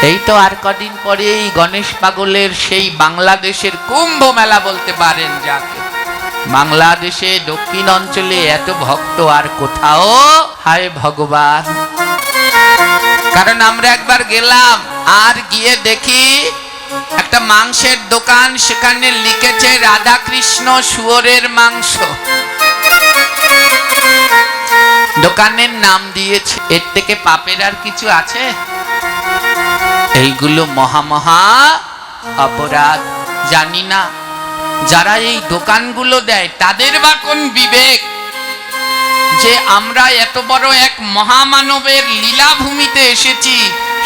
এই তো আর কদিন পরেই গণেশ পাগলের সেই বাংলাদেশের কুম্ভ মেলা বলতে পারেন যাকে। বাংলাদেশে দক্ষিণ অঞ্চলে এত ভক্ত আর কোথাও, হায় ভগবান। কারণ আমরা একবার গেলাম, আর গিয়ে দেখি একটা মাংসের দোকান, সেখানে লিখেছে রাধা কৃষ্ণ শুয়োরের মাংস। দোকানের নাম দিয়েছে, এর থেকে পাপের আর কিছু আছে? এইগুলো মহা অপরাধ। জানি না যারা এই দোকানগুলো দেয় তাদের বা কোন বিবেক, যে আমরা এত বড় এক মহামানবের লীলাভূমিতে এসেছি,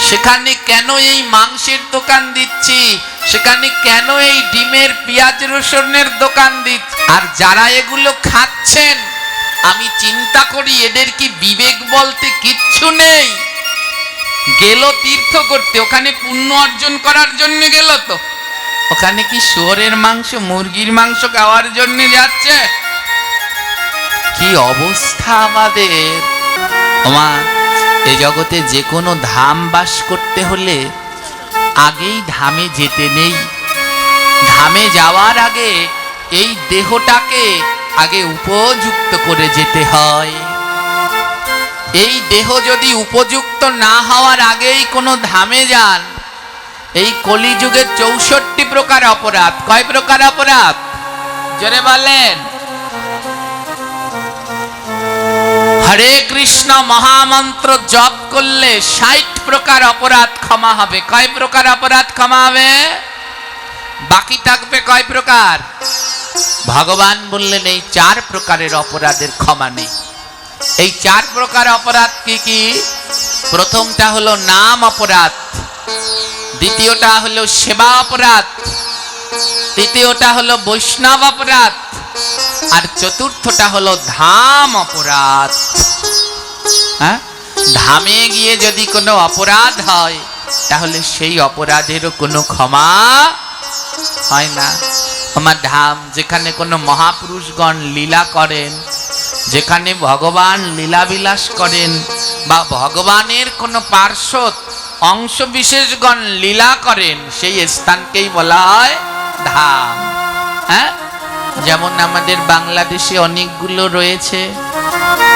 সেখানে কেন এই মাংসের দোকান দিচ্ছি, সেখানে কেন এই ডিমের পেঁয়াজ রসুনের দোকান দিচ্ছি। আর যারা এগুলো খাচ্ছেন, আমি চিন্তা করি এদের কি বিবেক বলতে কিচ্ছু নেই? গেল তীর্থ করতে, ওখানে পুণ্য অর্জন করার জন্য গেল, তো ওখানে কি শুয়োরের মাংস মুরগির মাংস খাওয়ার জন্য যাচ্ছে? কি অবস্থা আমাদের! ওমা, এই জগতে যে কোনো ধাম বাস করতে হলে আগেই ধামে যেতে নেই। ধামে যাওয়ার আগে এই দেহটাকে আগে উপযুক্ত করে যেতে হয়। এই দেহ যদি উপযুক্ত না হওয়ার আগেই কোনো ধামে যান, এই কলিযুগে 64 প্রকার অপরাধ। কয় প্রকার অপরাধ? জোরে বলেন। হরে কৃষ্ণ মহামন্ত্র জপ করলে 60 প্রকার অপরাধ ক্ষমা হবে। কয় প্রকার অপরাধ ক্ষমা হবে? বাকি থাকবে কয় প্রকার? ভগবান বললেন এই 4 প্রকারের অপরাধের ক্ষমা নেই। এই 4 প্রকার অপরাধ কি কি? প্রথমটা হলো নাম অপরাধ, দ্বিতীয়টা হলো সেবা অপরাধ, তৃতীয়টা হলো বৈষ্ণব অপরাধ, আর চতুর্থটা হলো ধাম অপরাধ। হ্যাঁ, ধামে গিয়ে যদি কোনো অপরাধ হয়, তাহলে সেই অপরাধেরও কোনো ক্ষমা হয় না। আমার ধাম, যেখানে কোনো মহাপুরুষগণ লীলা করেন, যেখানে ভগবান লীলাবিলাস করেন, বা ভগবানের কোনো পার্শ্বদ অংশ বিশেষগণ লীলা করেন, সেই স্থানকেই বলা হয় ধাম। হ্যাঁ, যেমন আমাদের বাংলাদেশে অনেকগুলো রয়েছে,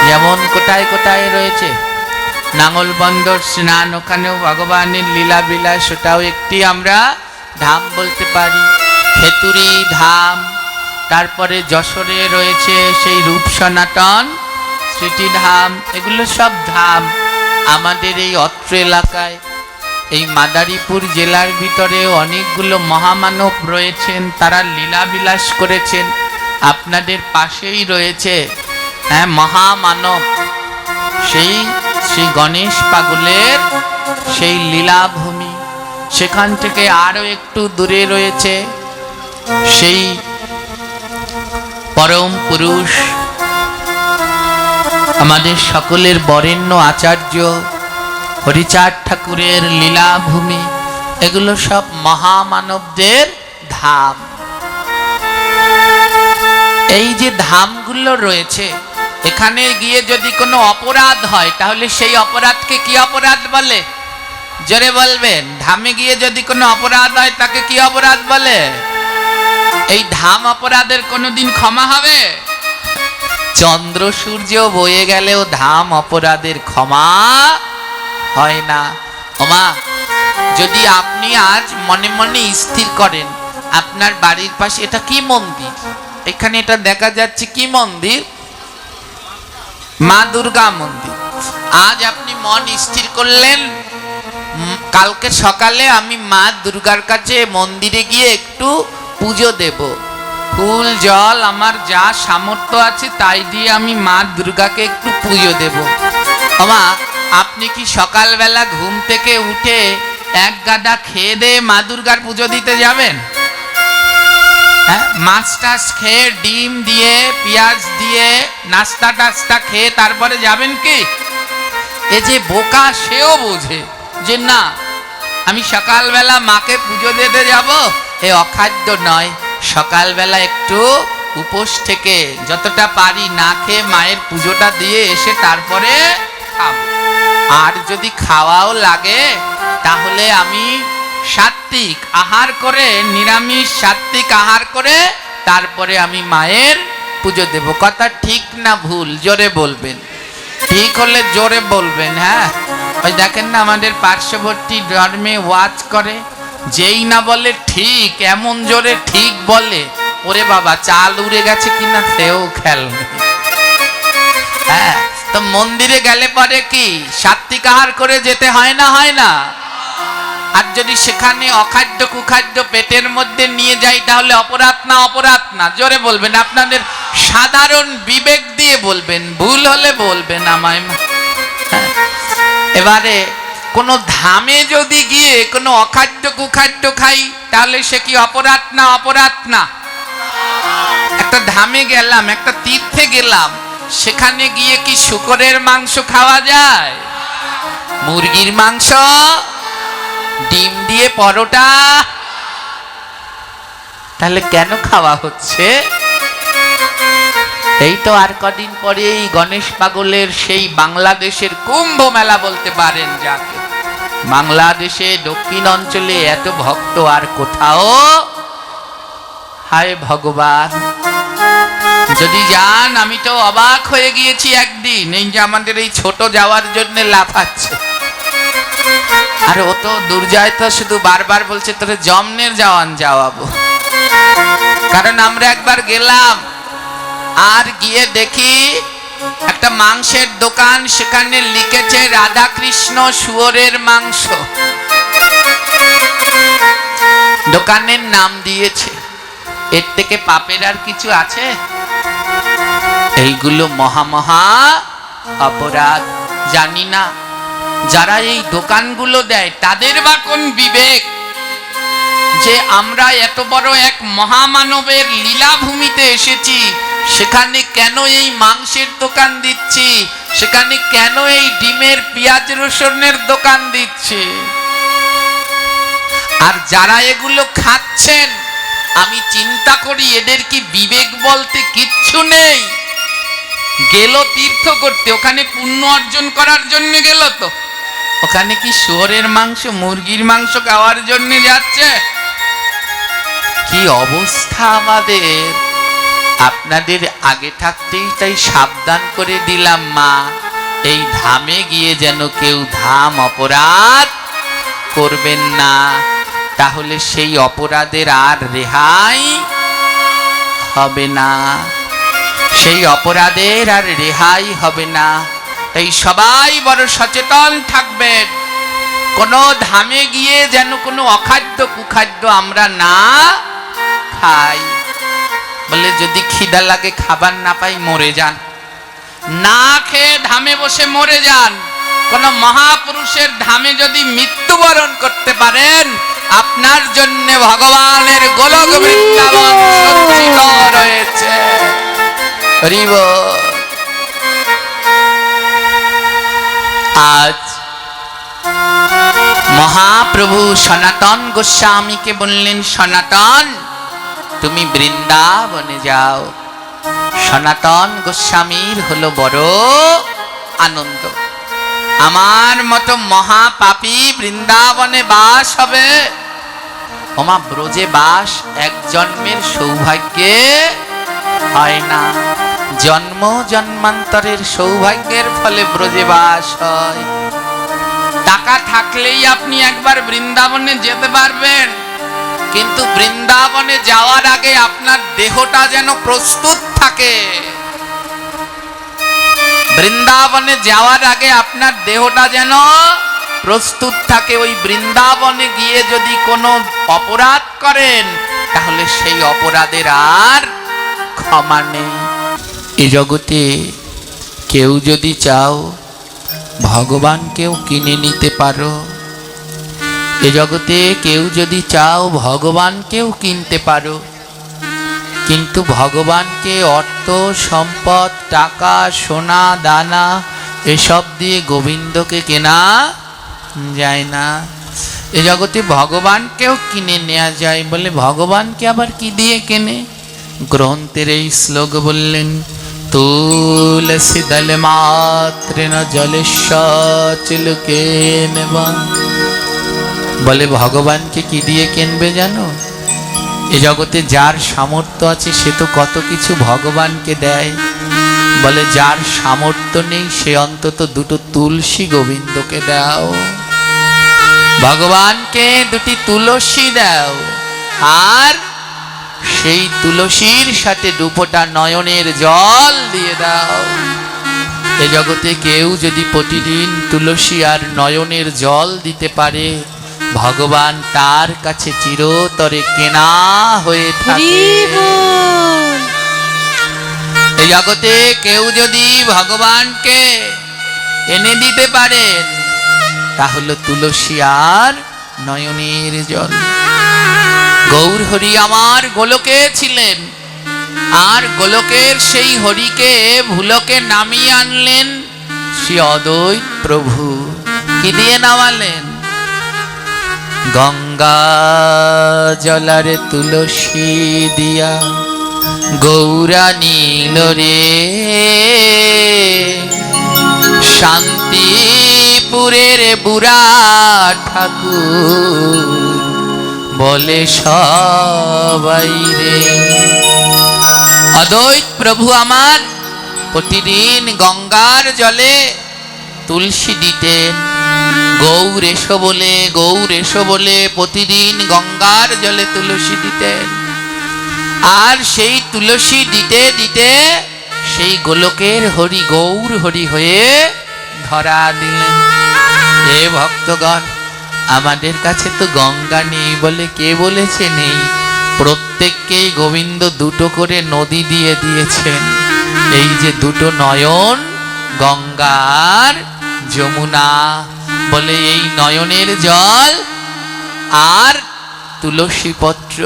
যেমন কোথায় কোথায় রয়েছে নাঙ্গলবন্দর স্নান, ওখানেও ভগবানের লীলা বিলাস, ওটাও একটি আমরা ধাম বলতে পারি। খেতুরি ধাম, তারপরে যশোরে রয়েছে সেই রূপ সনাতন স্মৃতিধাম, এগুলো সব ধাম। আমাদের এই অত্র এলাকায়, এই মাদারীপুর জেলার ভিতরে অনেকগুলো মহামানব রয়েছেন, তারা লীলাবিলাস করেছেন। আপনাদের পাশেই রয়েছে হ্যাঁ মহামানব, সেই শ্রী গণেশ পাগলের সেই লীলাভূমি। সেখান থেকে আরো একটু দূরে রয়েছে সেই পরম পুরুষ, আমাদের সকলের বরেণ্য আচার্য হরিচাঁদ ঠাকুরের লীলাভূমি। এগুলো সব মহামানবদের ধাম। এই যে ধামগুলো রয়েছে, এখানে গিয়ে যদি কোনো অপরাধ হয়, তাহলে সেই অপরাধকে কি অপরাধ বলে? জোরে বলবেন। ধামে গিয়ে যদি কোনো অপরাধ হয়, তাকে কি অপরাধ বলে? এই ধাম অপরাধের কোনোদিন ক্ষমা হবে? চন্দ্র সূর্য বয়ে গেলেও ধাম অপরাধের ক্ষমা হয় না। ওমা, যদি আপনি আজ মনে মনে স্থির করেন, আপনার বাড়ির পাশে এটা কি মন্দির, এখানে এটা দেখা যাচ্ছে কি মন্দির? মা দুর্গা মন্দির। আজ আপনি মন স্থির করলেন, কালকে সকালে আমি মা দুর্গার কাছে মন্দিরে গিয়ে একটু পুজো দেব, ফুল জল আমার যা সামর্থ্য আছে তাই দিয়ে আমি মা দুর্গাকে একটু পুজো দেব। ওমা, আপনি কি সকালবেলা ঘুম থেকে উঠে এক গাদা খেয়ে দিয়ে মা দুর্গার পুজো দিতে যাবেন? হ্যাঁ, মাছ টাছ খেয়ে, ডিম দিয়ে, পেঁয়াজ দিয়ে, নাস্তা টাস্তা খেয়ে তারপরে যাবেন কি? এ যে বোকা, সেও বোঝে যে না, আমি সকালবেলা মাকে পুজো দিতে যাব, এ অখাদ্য নয়, সকালবেলা একটু উপোস থেকে যতটা পারি না খেয়ে মায়ের পুজোটা দিয়ে এসে তারপরে খাবো। আর যদি খাওয়াও লাগে তাহলে আমি সাত্বিক আহার করে, নিরামিষ সাত্বিক আহার করে তারপরে আমি মায়ের পুজো দেব। কথা ঠিক না ভুল? জোরে বলবেন। ঠিক হলে জোরে বলবেন। হ্যাঁ, ওই দেখেন না আমাদের পার্শ্ববর্তী ধর্মে ওয়াজ করে, যেই না বলে ঠিক, এমন জোরে ঠিক বলে, ওরে বাবা চাল উড়ে গেছে কিনা সেও খেয়াল নেই। হ্যাঁ, তো মন্দিরে গেলে পরে কি সাত্বিক আহার করে যেতে হয় না? হয় না? আর যদি সেখানে অখাদ্য কুখাদ্য পেটের মধ্যে নিয়ে যাই তাহলে অপরাধ না? অপরাধ না? জোরে বলবেন, আপনাদের সাধারণ বিবেক দিয়ে বলবেন, ভুল হলে বলবেন আমায়। এবারে কোনো ধামে যদি গিয়ে কোনো অখাদ্য কুখাদ্য খাই তাহলে সে কি অপরাধ না? অপরাধ না? একটা ধামে গেলাম, একটা তীর্থে গেলাম, সেখানে গিয়ে কি শূকরের মাংস খাওয়া যায়? মুরগির মাংস, ডিম দিয়ে পরোটা, তাহলে কেন খাওয়া হচ্ছে? এই তো আর কদিন পরেই গণেশ পাগলের সেই বাংলাদেশের কুম্ভ মেলা বলতে পারেন যাকে, বাংলাদেশে দক্ষিণ অঞ্চলে এত ভক্ত আর কোথাও। হায় ভগবান, যদি যান, আমি তো অবাক হয়ে গিয়েছি একদিন, এই যে আমাদের এই ছোট যাওয়ার জন্য লাফাচ্ছে, আর ও তো দুর্জয় তো শুধু বারবার বলছে তোরে জমনের যাওয়ান যাওয়াবো। কারণ আমরা একবার গেলাম, আর গিয়ে দেখি একটা মাংসের দোকান, সেখানে লিখেছে রাধা কৃষ্ণ শুয়োরের মাংস, দোকানের নাম দিয়েছে। এর থেকে পাপের আর কিছু আছে? এইগুলো মহা অপরাধ। জানি না যারা এই দোকানগুলো দেয় তাদের বা কোন বিবেক, যে আমরা এত বড় এক মহামানবের লীলাভূমিতে এসেছি, সেখানে কেন এই মাংসের দোকান দিচ্ছি, সেখানে কেন এই ডিমের পেঁয়াজ রসুনের দোকান দিচ্ছি। আর যারা এগুলো খাচ্ছেন, আমি চিন্তা করি এদের কি বিবেক বলতে কিচ্ছু নেই? গেল তীর্থ করতে, ওখানে পুণ্য অর্জন করার জন্য গেল, তো ওখানে কি শুয়োরের মাংস মুরগির মাংস খাওয়ার জন্য যাচ্ছে? কি অবস্থা আমাদের! আপনাদের আগে থাকতেই তাই সাবধান করে দিলাম মা, এই ধামে গিয়ে যেন কেউ ধাম অপরাধ করবেন না, তাহলে সেই অপরাধের আর রেহাই হবে না, সেই অপরাধের আর রেহাই হবে না। তাই সবাই বড় সচেতন থাকবেন, কোনো ধামে গিয়ে যেন কোনো অখাদ্য কুখাদ্য আমরা না খাই। বলে যদি খিদা লাগে খাবার না পাই মরে যান, না খেয়ে ধামে বসে মরে যান। কোন মহাপুরুষের ধামে যদি মৃত্যুবরণ করতে পারেন, আপনার জন্য ভগবানের গোলক বৃন্দাবন সজ্জিত রয়েছে। হরিব। আজ মহাপ্রভু সনাতন গোস্বামীকে বললেন, সনাতন তুমি বৃন্দাবনে যাও। সনাতন গোস্বামীর হলো বড় আনন্দ, আমার মতো মহাপাপী বৃন্দাবনে বাস হবে। ওমা, ব্রজে বাস এক জন্মের সৌভাগ্যে হয় না, জন্ম জন্মান্তরের সৌভাগ্যের ফলে ব্রজে বাস হয়। টাকা থাকলেই আপনি একবার বৃন্দাবনে যেতে পারবেন, কিন্তু বৃন্দাবনে যাওয়ার আগে আপনার দেহটা যেন প্রস্তুত থাকে। বৃন্দাবনে যাওয়ার আগে আপনার দেহটা যেন প্রস্তুত থাকে। ওই বৃন্দাবনে গিয়ে যদি কোনো অপরাধ করেন, তাহলে সেই অপরাধের আর ক্ষমা নেই। এ জগতে কেউ যদি চাও ভগবানকেও কিনে নিতে পারো, এ জগতে কেউ যদি চাও ভগবানকেও কিনতে পারো, কিন্তু ভগবানকে অর্থ সম্পদ টাকা সোনা দানা এসব দিয়ে গোবিন্দকে কেনা যায় না। এ জগতে ভগবানকেও কিনে নেওয়া যায়, বলে ভগবানকে আবার কি দিয়ে কেনে? গ্রন্থের এই শ্লোক বললেন, তুলসী দল মাত্র ন জলেশ্বর চিলুকে নেবা। বলে ভগবানকে কি দিয়ে কিনবে জানো? এ জগতে যার সামর্থ্য আছে সে তো কত কিছু ভগবানকে দেয়। বলে যার সামর্থ্য নেই সে অন্তত দুটো তুলসী গোবিন্দকে দাও, ভগবানকে দুটি তুলসী দাও, আর সেই তুলসীর সাথে দুপোটা নয়নের জল দিয়ে দাও। এ জগতে কেউ যদি প্রতিদিন তুলসী আর নয়নের জল দিতে পারে, ভগবান তার কাছে চিরতরে কেনা হয়ে থাকে। এই জগতে কেউ যদি ভগবানকে এনে দিতে পারেন, তাহলে তুলসী আর নয়নের জল। গৌর হরি আমার গোলকে ছিলেন, আর গোলকের সেই হরিকে ভুলকে নামিয়ে আনলেন শ্রী অদ্বৈত প্রভু। কি দিয়ে নামালেন? গঙ্গা জলারে তুলসী দিয়া গৌরা নীল রে, শান্তিপুরের বুড়া ঠাকুর বলে সবাই রে। অদ্বৈত প্রভু আমার প্রতিদিন গঙ্গার জলে তুলসী দিতেন। গৌর এসো বলে, গৌর এসো বলে প্রতিদিন গঙ্গার জলে তুলসী দিতেন। আর সেই তুলসী দিতে দিতে সেই গোলকের হরি গৌর হরি হয়ে ধরা দিলেন। হে ভক্তগণ, আমাদের কাছে তো গঙ্গা নেই বলে কে বলেছে নেই? প্রত্যেককেই গোবিন্দ দুটো করে নদী দিয়ে দিয়েছেন। এই যে দুটো নয়ন, গঙ্গা আর যমুনা, বলে এই নয়নের জল আর তুলসী পত্র,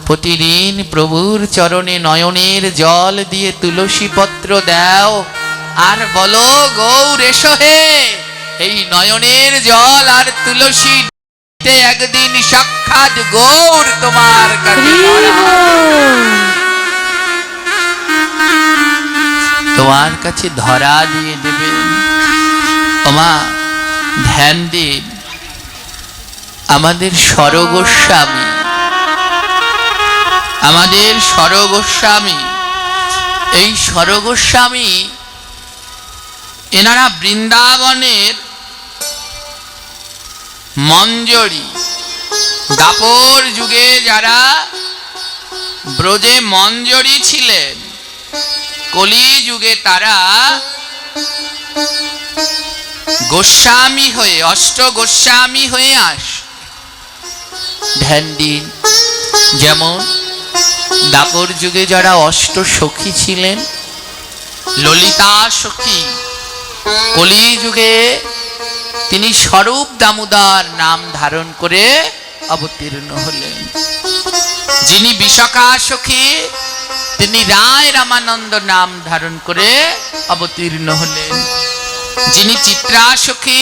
প্রতিদিন প্রভুর চরণে নয়নের জল দিয়ে তুলসী পত্র দাও, আর বলো গৌর এসো হে, এই নয়নের জল আর তুলসী একদিন সাক্ষাৎ গৌর তোমার কাছে তোমার কাছে ধরা দিয়ে দেবে। ওমা ধ্যান দিন, আমাদের স্বরগোস্বামী, আমাদের স্বরগোস্বামী, এই স্বরগোস্বামী এনারা বৃন্দাবনের মঞ্জরি, দাপর যুগে যারা ব্রজে মঞ্জরি ছিলেন, কলি যুগে তারা গোস্বামী হয়ে, অষ্ট গোস্বামী হয়ে আস। ধ্যান দিন, যেমন দাপর যুগে যারা অষ্ট সখী ছিলেন, ললিতা সখী, কলি যুগে তিনি স্বরূপ দামোদর নাম ধারণ করে অবতীর্ণ হলেন। যিনি বিশাখা সখী, তিনি রায় রামানন্দ নাম ধারণ করে অবতীর্ণ হলেন। যিনি চিত্রা সখী,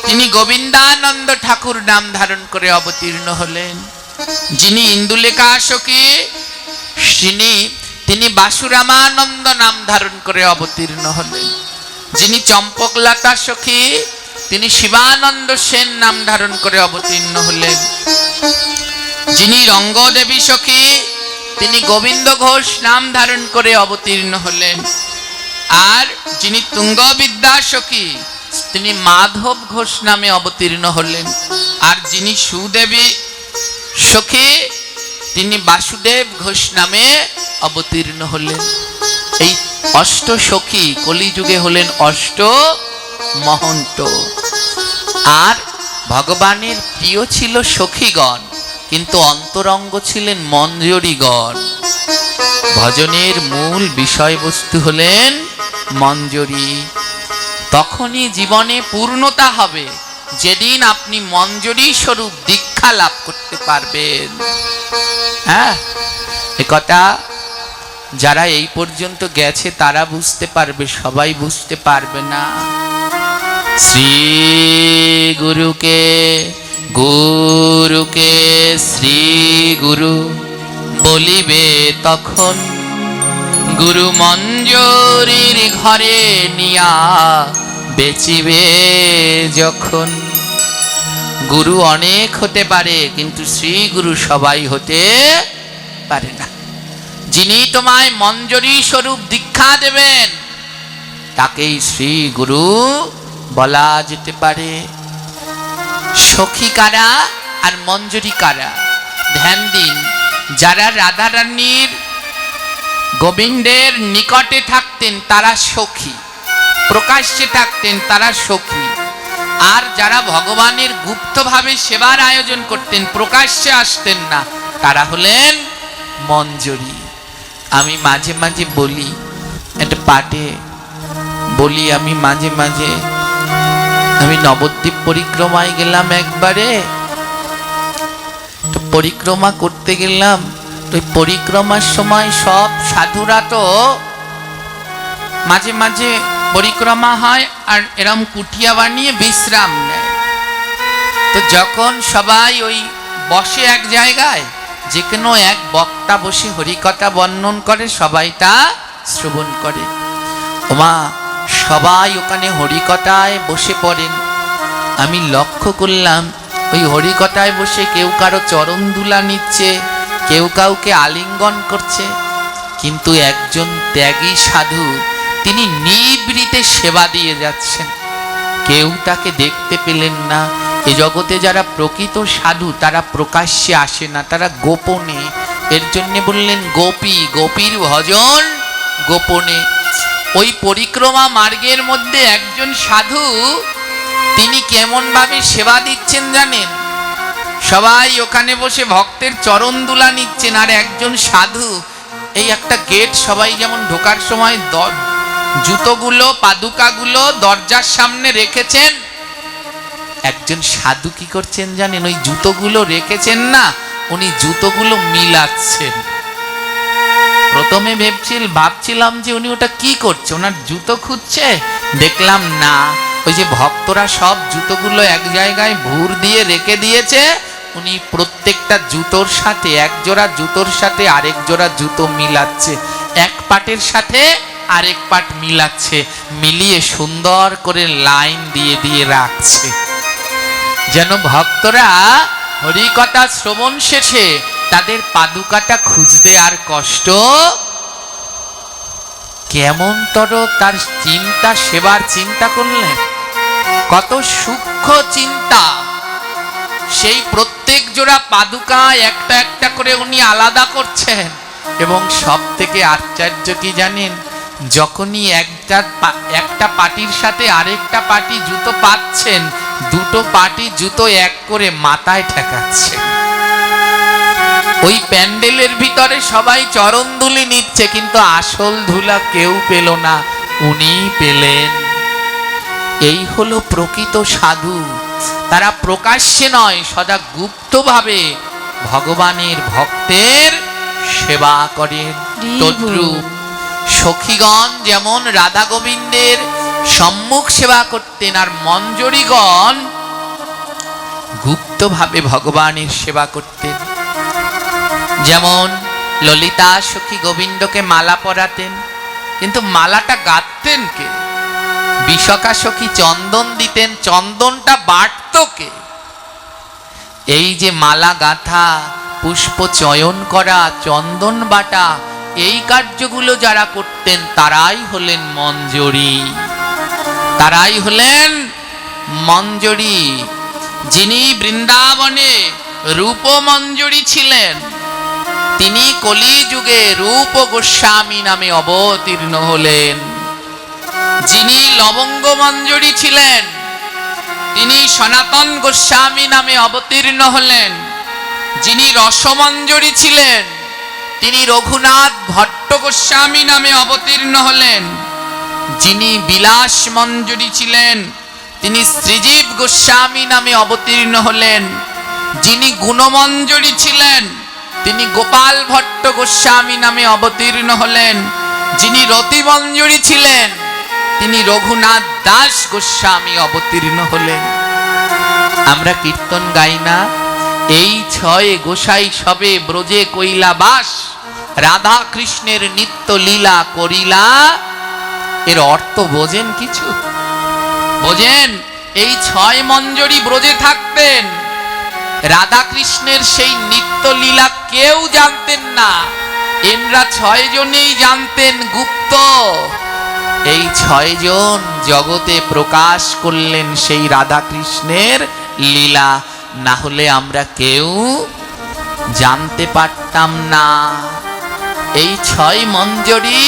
তিনি গোবিন্দানন্দ ঠাকুর নাম ধারণ করে অবতীর্ণ হলেন। যিনি ইন্দুলেখা সখী, তিনি বাসুরামানন্দ নাম ধারণ করে অবতীর্ণ হলেন। যিনি চম্পকলতা সখী, তিনি শিবানন্দ সেন নাম ধারণ করে অবতীর্ণ হলেন। যিনি রঙ্গদেবী সখী, তিনি গোবিন্দ ঘোষ নাম ধারণ করে অবতীর্ণ হলেন। আর যিনি তুঙ্গবিদ্যা সখী, তিনি মাধব ঘোষ নামে অবতীর্ণ হলেন। আর যিনি সুদেবী সখী, তিনি বাসুদেব ঘোষ নামে অবতীর্ণ হলেন। এই অষ্ট সখী কলিযুগে হলেন অষ্ট মহন্ত। আর ভগবানের প্রিয় ছিল সখীগণ, কিন্তু অন্তরঙ্গ ছিলেন মঞ্জরীগণ। ভজনের মূল বিষয়বস্তু হলেন মঞ্জরী। তখনই জীবনে পূর্ণতা হবে যেদিন আপনি মঞ্জরী স্বরূপ দীক্ষা লাভ করতে পারবেন। হ্যাঁ, একথা যারা এই পর্যন্ত গেছে তারা বুঝতে পারবে, সবাই বুঝতে পারবে না। শ্রী গুরুকে গুরুকে শ্রী গুরু বলিবে তখন, গুরু মঞ্জরীর ঘরে নিয়া বেচিবে যখন। গুরু অনেক হতে পারে, কিন্তু শ্রী গুরু সবাই হতে পারে না। যিনি তোমায় মঞ্জরি স্বরূপ দীক্ষা দেবেন তাকেই শ্রী গুরু বলা যেতে পারে। সখী কারা আর মঞ্জরি কারা? ধ্যান দিন, যারা রাধারানীর গোবিন্দের নিকটে থাকতেন তারা সখী, প্রকাশ্যে থাকতেন তারা সখী। আর যারা ভগবানের গুপ্তভাবে সেবার আয়োজন করতেন, প্রকাশ্যে আসতেন না, তারা হলেন মঞ্জরি। আমি মাঝে মাঝে বলি, একটা পাঠে বলি, আমি মাঝে মাঝে আমি নবদ্বীপ পরিক্রমায় গেলাম একবারে, তো পরিক্রমা করতে গেলাম। ওই পরিক্রমার সময় সব সাধুরা তো মাঝে মাঝে পরিক্রমা হয় আর এরম কুটিয়া বানিয়ে বিশ্রাম নেয়। তো যখন সবাই ওই বসে এক জায়গায়, যে কোনো এক বক্তা বসে হরিকথা বর্ণন করে, সবাই তা শ্রবণ করে। ওমা, সবাই ওখানে হরিকথায় বসে পড়েন। আমি লক্ষ্য করলাম ওই হরিকথায় বসে কেউ কারো চরণ দুলা নিচ্ছে, কেউ কাউকে আলিঙ্গন করছে, কিন্তু একজন ত্যাগী সাধু তিনি নিভৃতে সেবা দিয়ে যাচ্ছেন। কেউ তাকে দেখতে পেলেন না। এ জগতে যারা প্রকৃত সাধু তারা প্রকাশ্যে আসে না, তারা গোপনে। এর জন্য বললেন গোপী, গোপীর ভজন গোপনে। ওই পরিক্রমা মার্গের মধ্যে একজন সাধু, তিনি কেমন ভাবে সেবা দিচ্ছেন জানেন? সবাই ওখানে বসে ভক্তের চরণ দুলা নিচ্ছেন, আর একজন সাধু এই একটা গেট, সবাই যেমন ঢোকার সময় জুতোগুলো পাদুকাগুলো দরজার সামনে রেখেছেন, একজন সাধু কি করছেন জানেন? ওই জুতোগুলো রেখেছেন না, উনি জুতোগুলো মিলাচ্ছেন। প্রথমে ভাবছিলাম যে উনি ওটা কি করছে, ওনার জুতো খুঁজছে। দেখলাম না, ওই যে ভক্তরা সব জুতোগুলো এক জায়গায় ভুর দিয়ে রেখে দিয়েছে, উনি প্রত্যেকটা জুতোর সাথে, এক জোড়া জুতোর সাথে আরেক জোড়া জুতো মিলাচ্ছে, এক পাটের সাথে আরেক পাট মিলাচ্ছে, মিলিয়ে সুন্দর করে লাইন দিয়ে দিয়ে রাখছে, যেন ভক্তরা হরিকথা শ্রবণ শেষে তাদের পাদুকাটা খুঁজতে আর কষ্ট। কেমন তর তার চিন্তা, সেবার চিন্তা করলেন, কত সূক্ষ্ম চিন্তা। সেই প্রত্যেক জোড়া পাদুকা একটা একটা করে উনি আলাদা করছেন। এবং সব থেকে আশ্চর্য কি জানেন? যখনই একটা পাটির সাথে আরেকটা পাটি জুতো পাচ্ছেন, দুটো পাটি জুতো এক করে মাথায় ঠেকাচ্ছেন। ওই প্যান্ডেলের ভিতরে সবাই চরণ ধুলি নিচ্ছে, কিন্তু আসল ধুলা কেউ পেল না, উনি পেলেন। এই হলো প্রকৃত সাধু। তারা প্রকাশ্যে নয়, সদা গুপ্তভাবে ভগবানের ভক্তের সেবা করেন। তদ্রূপ সখীগণ যেমন রাধা গোবিন্দের সম্মুখ সেবা করতেন, আর মঞ্জরীগণ গুপ্তভাবে ভগবানের সেবা করতেন। যেমন ললিতা সখী গোবিন্দকে মালা পরাতেন, কিন্তু মালাটা গাঁথতেন কে? বিশাখা সখী চন্দন দিতেন, চন্দনটা বাটত কে? এই যে মালা গাঁথা, পুষ্প চয়ন করা, চন্দন বাটা, এই কার্যগুলো যারা করতেন তারাই হলেন মঞ্জরি, তারাই হলেন মঞ্জরি। যিনি বৃন্দাবনে রূপ মঞ্জরি ছিলেন, তিনি কলিযুগে রূপ গোস্বামী নামে অবতীর্ণ হলেন। যিনি লবঙ্গ মঞ্জরি ছিলেন, তিনি সনাতন গোস্বামী নামে অবতীর্ণ হলেন। যিনি রসমঞ্জরি ছিলেন, তিনি রঘুনাথ ভট্ট গোস্বামী নামে অবতীর্ণ হলেন। যিনি বিলাস মঞ্জরি ছিলেন, তিনি শ্রীজীব গোস্বামী নামে অবতীর্ণ হলেন। যিনি গুণমঞ্জরি ছিলেন, তিনি গোপাল ভট্ট গোস্বামী নামে অবতীর্ণ হলেন। যিনি রতিমঞ্জরি ছিলেন, তিনি রঘুনাথ দাস গোস্বামী অবতীর্ণ হলেন। আমরা কীর্তন গাই না, এই ছয় গোসাই সবে ব্রজে কইলা বাস, রাধা কৃষ্ণের নিত্য লীলা করিলা। এর অর্থ বোঝেন কিছু? বোঝেন? এই ছয় মঞ্জরি ব্রজে থাকতেন, রাধা কৃষ্ণের সেই নিত্য লীলা কেউ জানতেন না, এনরা 6 জনেই জানতেন গুপ্ত। এই 6 জন জগতে প্রকাশ করলেন সেই রাধা কৃষ্ণের লীলা, না হলে আমরা কেউ জানতে পারতাম না। এই 6 মঞ্জরি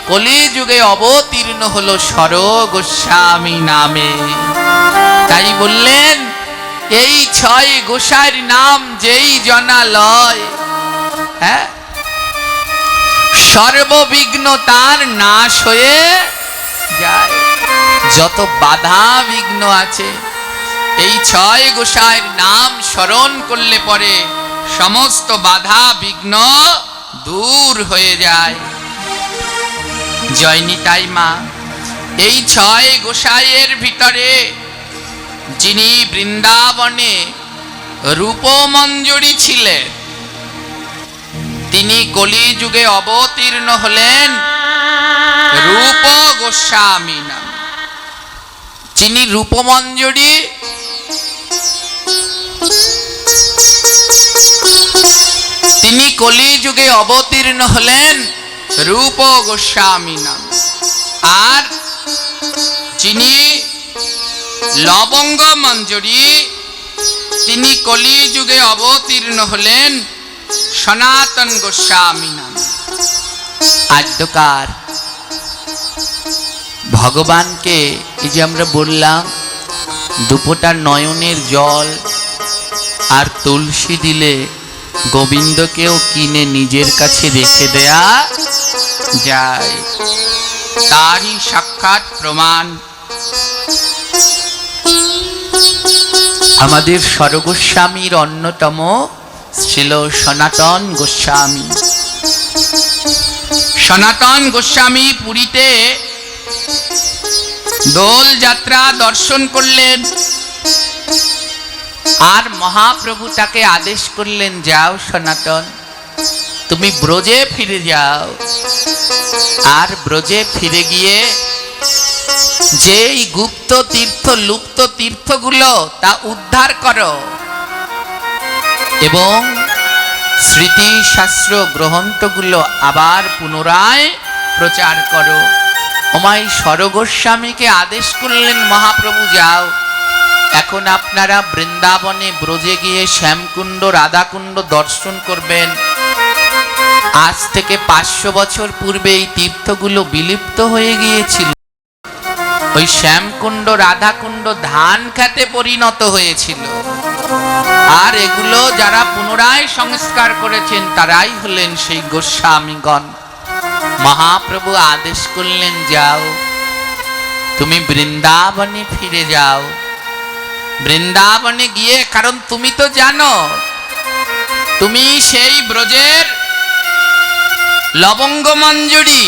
কলিযুগে অবতীর্ণ হলো সর গোস্বামী নামে। তাই বললেন এই 6 গোসাইর নাম যেই জনা লয়, হ্যাঁ, সর্ববিঘ্ন তার নাশ হয়ে যায়। যত বাধা বিঘ্ন আছে এই 6 গোসাইর নাম স্মরণ করলে পরে সমস্ত বাধা বিঘ্ন দূর হয়ে যায়। জয় নিতাই মা। এই 6 গোসাইয়ের ভিতরে যিনি বৃন্দাবনে রূপমঞ্জরি ছিলেন, তিনি কলিযুগে অবতীর্ণ হলেন রূপ গোস্বামী নামে। যিনি রূপমঞ্জরি, তিনি কলিযুগে অবতীর্ণ হলেন রূপ গোস্বামী নামে। আর যিনি লবঙ্গ মঞ্জরি, তিনি কলিযুগে অবতীর্ণ হলেন সনাতন গোস্বামী নামে। আদ্যকার ভগবানকে এই যে আমরা বললাম দুপোটা নয়নের জল আর তুলসী দিলে গোবিন্দকেও কিনে নিজের কাছে রেখে দেয়া যায়, তারই সাক্ষাৎ প্রমাণ আমাদের সরগোস্বামীর অন্যতম ছিল সনাতন গোস্বামী। সনাতন গোস্বামী পুরীতে দোল যাত্রা দর্শন করলেন, আর মহাপ্রভু তাকে আদেশ করলেন, যাও সনাতন, তুমি ব্রজে ফিরে যাও। আর ব্রজে ফিরে গিয়ে যে গুপ্ত তীর্থ, লুপ্ত তীর্থগুলো তা উদ্ধার করো এবং স্মৃতি শাস্ত্র গ্রন্থগুলো আবার পুনরায় প্রচার করো। ওমাই সরগোস্বামীকে আদেশ করলেন মহাপ্রভু, যাও, এখন আপনারা বৃন্দাবনে ব্রজে গিয়ে শ্যামকুণ্ড রাধাকুণ্ড দর্শন করবেন। আজ থেকে 500 বছর পূর্বে এই তীর্থগুলো বিলুপ্ত হয়ে গিয়েছিল। ওই শ্যামকুণ্ড রাধাকুণ্ড ধান খেতে পরিণত হয়েছিল, আর এগুলো যারা পুনরায় সংস্কার করেছেন তারাই হলেন সেই গোস্বামীগণ। মহাপ্রভু আদেশ করলেন, যাও, তুমি বৃন্দাবনে ফিরে যাও। বৃন্দাবনে গিয়ে, কারণ তুমি তো জানো তুমি সেই ব্রজের লবঙ্গ মঞ্জরি,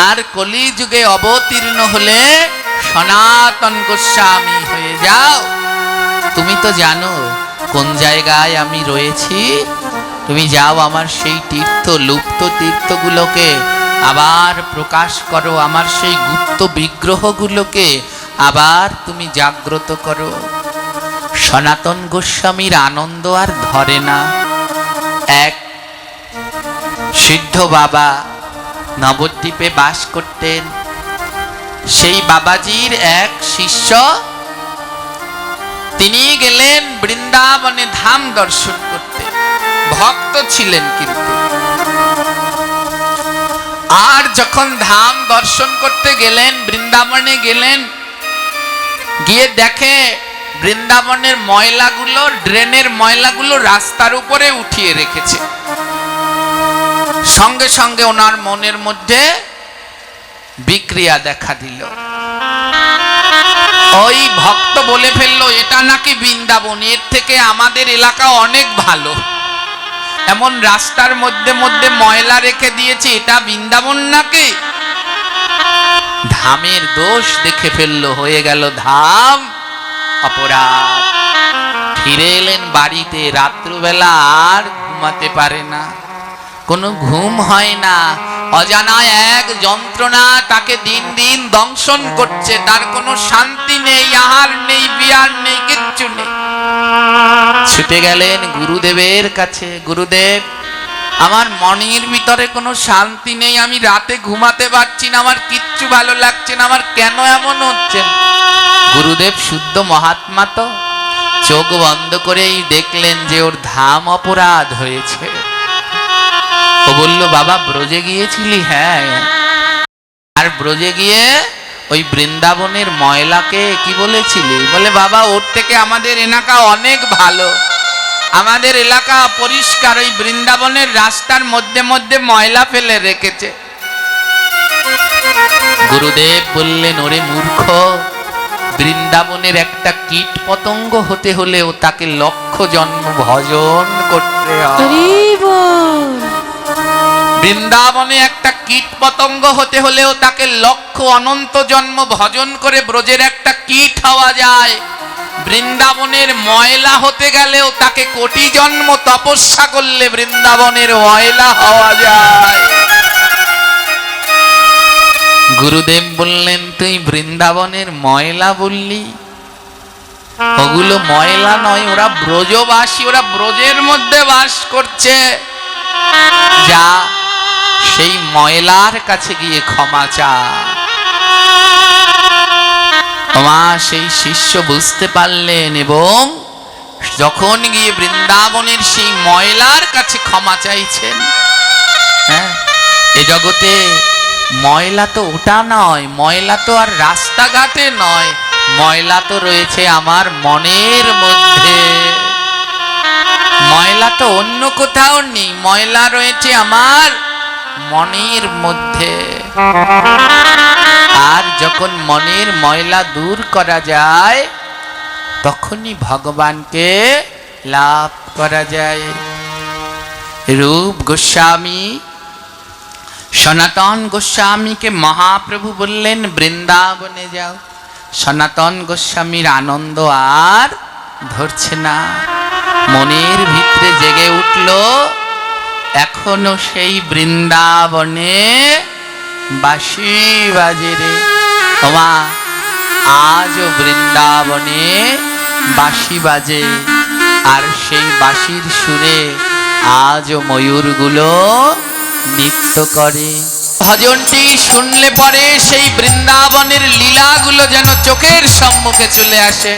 আর কলিযুগে অবতীর্ণ হলে সনাতন গোস্বামী হয়ে যাও। তুমি তো জানো কোন জায়গায় আমি রয়েছি, তুমি যাও আমার সেই তীর্থ, লুপ্ত তীর্থগুলোকে আবার প্রকাশ করো, আমার সেই গুপ্ত বিগ্রহগুলোকে আবার তুমি জাগ্রত করো। সনাতন গোস্বামীর আনন্দ আর ধরে না। এক সিদ্ধ বাবা নবদ্বীপে বাস করতেন। সেই বাবাজির এক শিষ্য, তিনি গেলেন বৃন্দাবনে ধাম দর্শন করতে। ভক্ত ছিলেন কিন্তু, আর যখন ধাম দর্শন করতে গেলেন, বৃন্দাবনে গেলেন, গিয়ে দেখে বৃন্দাবনের ময়লাগুলো, ড্রেনের ময়লাগুলো রাস্তার উপরে উঠিয়ে রেখেছে। সঙ্গে সঙ্গে ওনার মনের মধ্যে বিক্রিয়া দেখা দিল। ওই ভক্ত বলে ফেললো, এটা নাকি বৃন্দাবন, এর থেকে আমাদের এলাকা অনেক ভালো। এমন রাস্তার মধ্যে মধ্যে ময়লা রেখে দিয়েছে, এটা বৃন্দাবন নাকি? ধামের দোষ দেখে ফেললো, হয়ে গেল ধাম অপরাধ। ফিরে এলেন বাড়িতে। রাত্রিবেলা আর ঘুমাতে পারে না, কোনো ঘুম হয় না। অজানা এক যন্ত্রণা তাকে দিন দিন দংশন করছে। তার কোনো শান্তি নেই, আহার নেই, বিহার নেই, কিচ্ছু নেই। ছুটে গেলেন গুরুদেবের কাছে। গুরুদেব, আমার মনের ভিতরে কোনো শান্তি নেই, আমি রাতে ঘুমাতে পারছি না, আমার কিচ্ছু ভালো লাগছে না, আমার কেন এমন হচ্ছে? গুরুদেব শুদ্ধ মহাত্মা তো, চোখ বন্ধ করেই দেখলেন যে ওর ধাম অপরাধ হয়েছে। ও বলল, বাবা ব্রজে গিয়েছিলি? হ্যাঁ। আর ব্রজে গিয়ে ওই বৃন্দাবনের ময়লাকে কি বলেছিলি? বলে, বাবা ওর থেকে আমাদের এলাকা অনেক ভালো, আমাদের এলাকা পরিষ্কার, ওই বৃন্দাবনের রাস্তার মধ্যে মধ্যে ময়লা ফেলে রেখেছে। গুরুদেব বললেন, ওরে মূর্খ, বৃন্দাবনের একটা কীট পতঙ্গ হতে হলেও তাকে লক্ষ জন্ম ভজন করতে হয়। বৃন্দাবনে একটা কীট পতঙ্গ হতে হলেও তাকে লক্ষ অনন্ত জন্ম ভজন করে ব্রজের একটা কীট হওয়া যায়। বৃন্দাবনের ময়লা হতে গেলেও তাকে কোটি জন্ম তপস্যা করলে বৃন্দাবনের ময়লা হওয়া যায়। গুরুদেব বললেন, তুই বৃন্দাবনের ময়লা বললি? ওগুলো ময়লা নয়, ওরা ব্রজবাসী, ওরা ব্রজের মধ্যে বাস করছে। যা, সেই ময়লার কাছে গিয়ে ক্ষমা চা। মা সেই শিষ্য বুঝতে পারলেন এবং যখন গিয়ে বৃন্দাবনের সেই ময়লার কাছে ক্ষমা চাইছেন। হ্যাঁ, এ জগতে ময়লা তো ওটা নয়, ময়লা তো আর রাস্তাঘাটে নয়, ময়লা তো রয়েছে আমার মনের মধ্যে। ময়লা তো অন্য কোথাও নেই, ময়লা রয়েছে আমার মনের মধ্যে। আর যখন মনের ময়লা দূর করা যায় তখনই ভগবানকে লাভ করা যায়। রূপ গোস্বামী, সনাতন গোস্বামীকে মহাপ্রভু বললেন, বৃন্দাবনে যাও। সনাতন গোস্বামীর আনন্দ আর ধরছে না, মনের ভিতরে জেগে উঠল, এখনো সেই বৃন্দাবনে বাঁশি বাজে রে। ওমা, আজও বৃন্দাবনে বাঁশি বাজে, আর সেই বাঁশির সুরে আজও ময়ূরগুলো নৃত্য করে। ভজনটি শুনলে পরে সেই বৃন্দাবনের লীলাগুলো যেন চোখের সম্মুখে চলে আসে।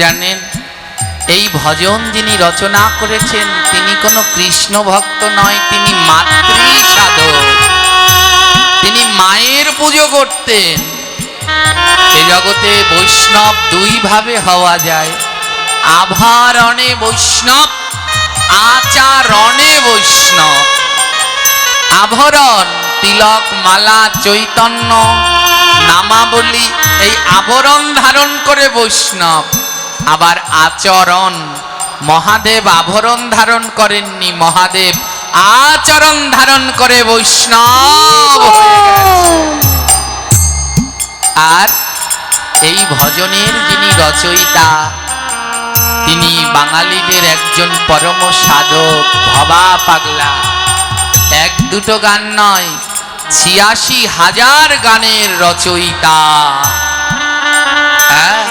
জানেন, এই ভজন যিনি রচনা করেছেন তিনি কোনো কৃষ্ণ ভক্ত নয়, তিনি মাতৃ সাধক, তিনি মায়ের পুজো করতেন। এ জগতে বৈষ্ণব দুই ভাবে হওয়া যায়, আভরণে বৈষ্ণব, আচরণে বৈষ্ণব। আভরণ, তিলক, মালা, চৈতন্য, নামাবলী, এই আভরণ ধারণ করে বৈষ্ণব। আবার আচরণ, মহাদেব আভরণ ধারণ করেননি, মহাদেব আচরণ ধারণ করে বৈষ্ণব হয়ে গেছে। আর এই ভজনের যিনি রচয়িতা তিনি বাঙালিদের একজন পরম সাধক, ভবা পাগলা। এক দুটো গান নয়, ৮৬,০০০ গানের রচয়িতা। হ্যাঁ,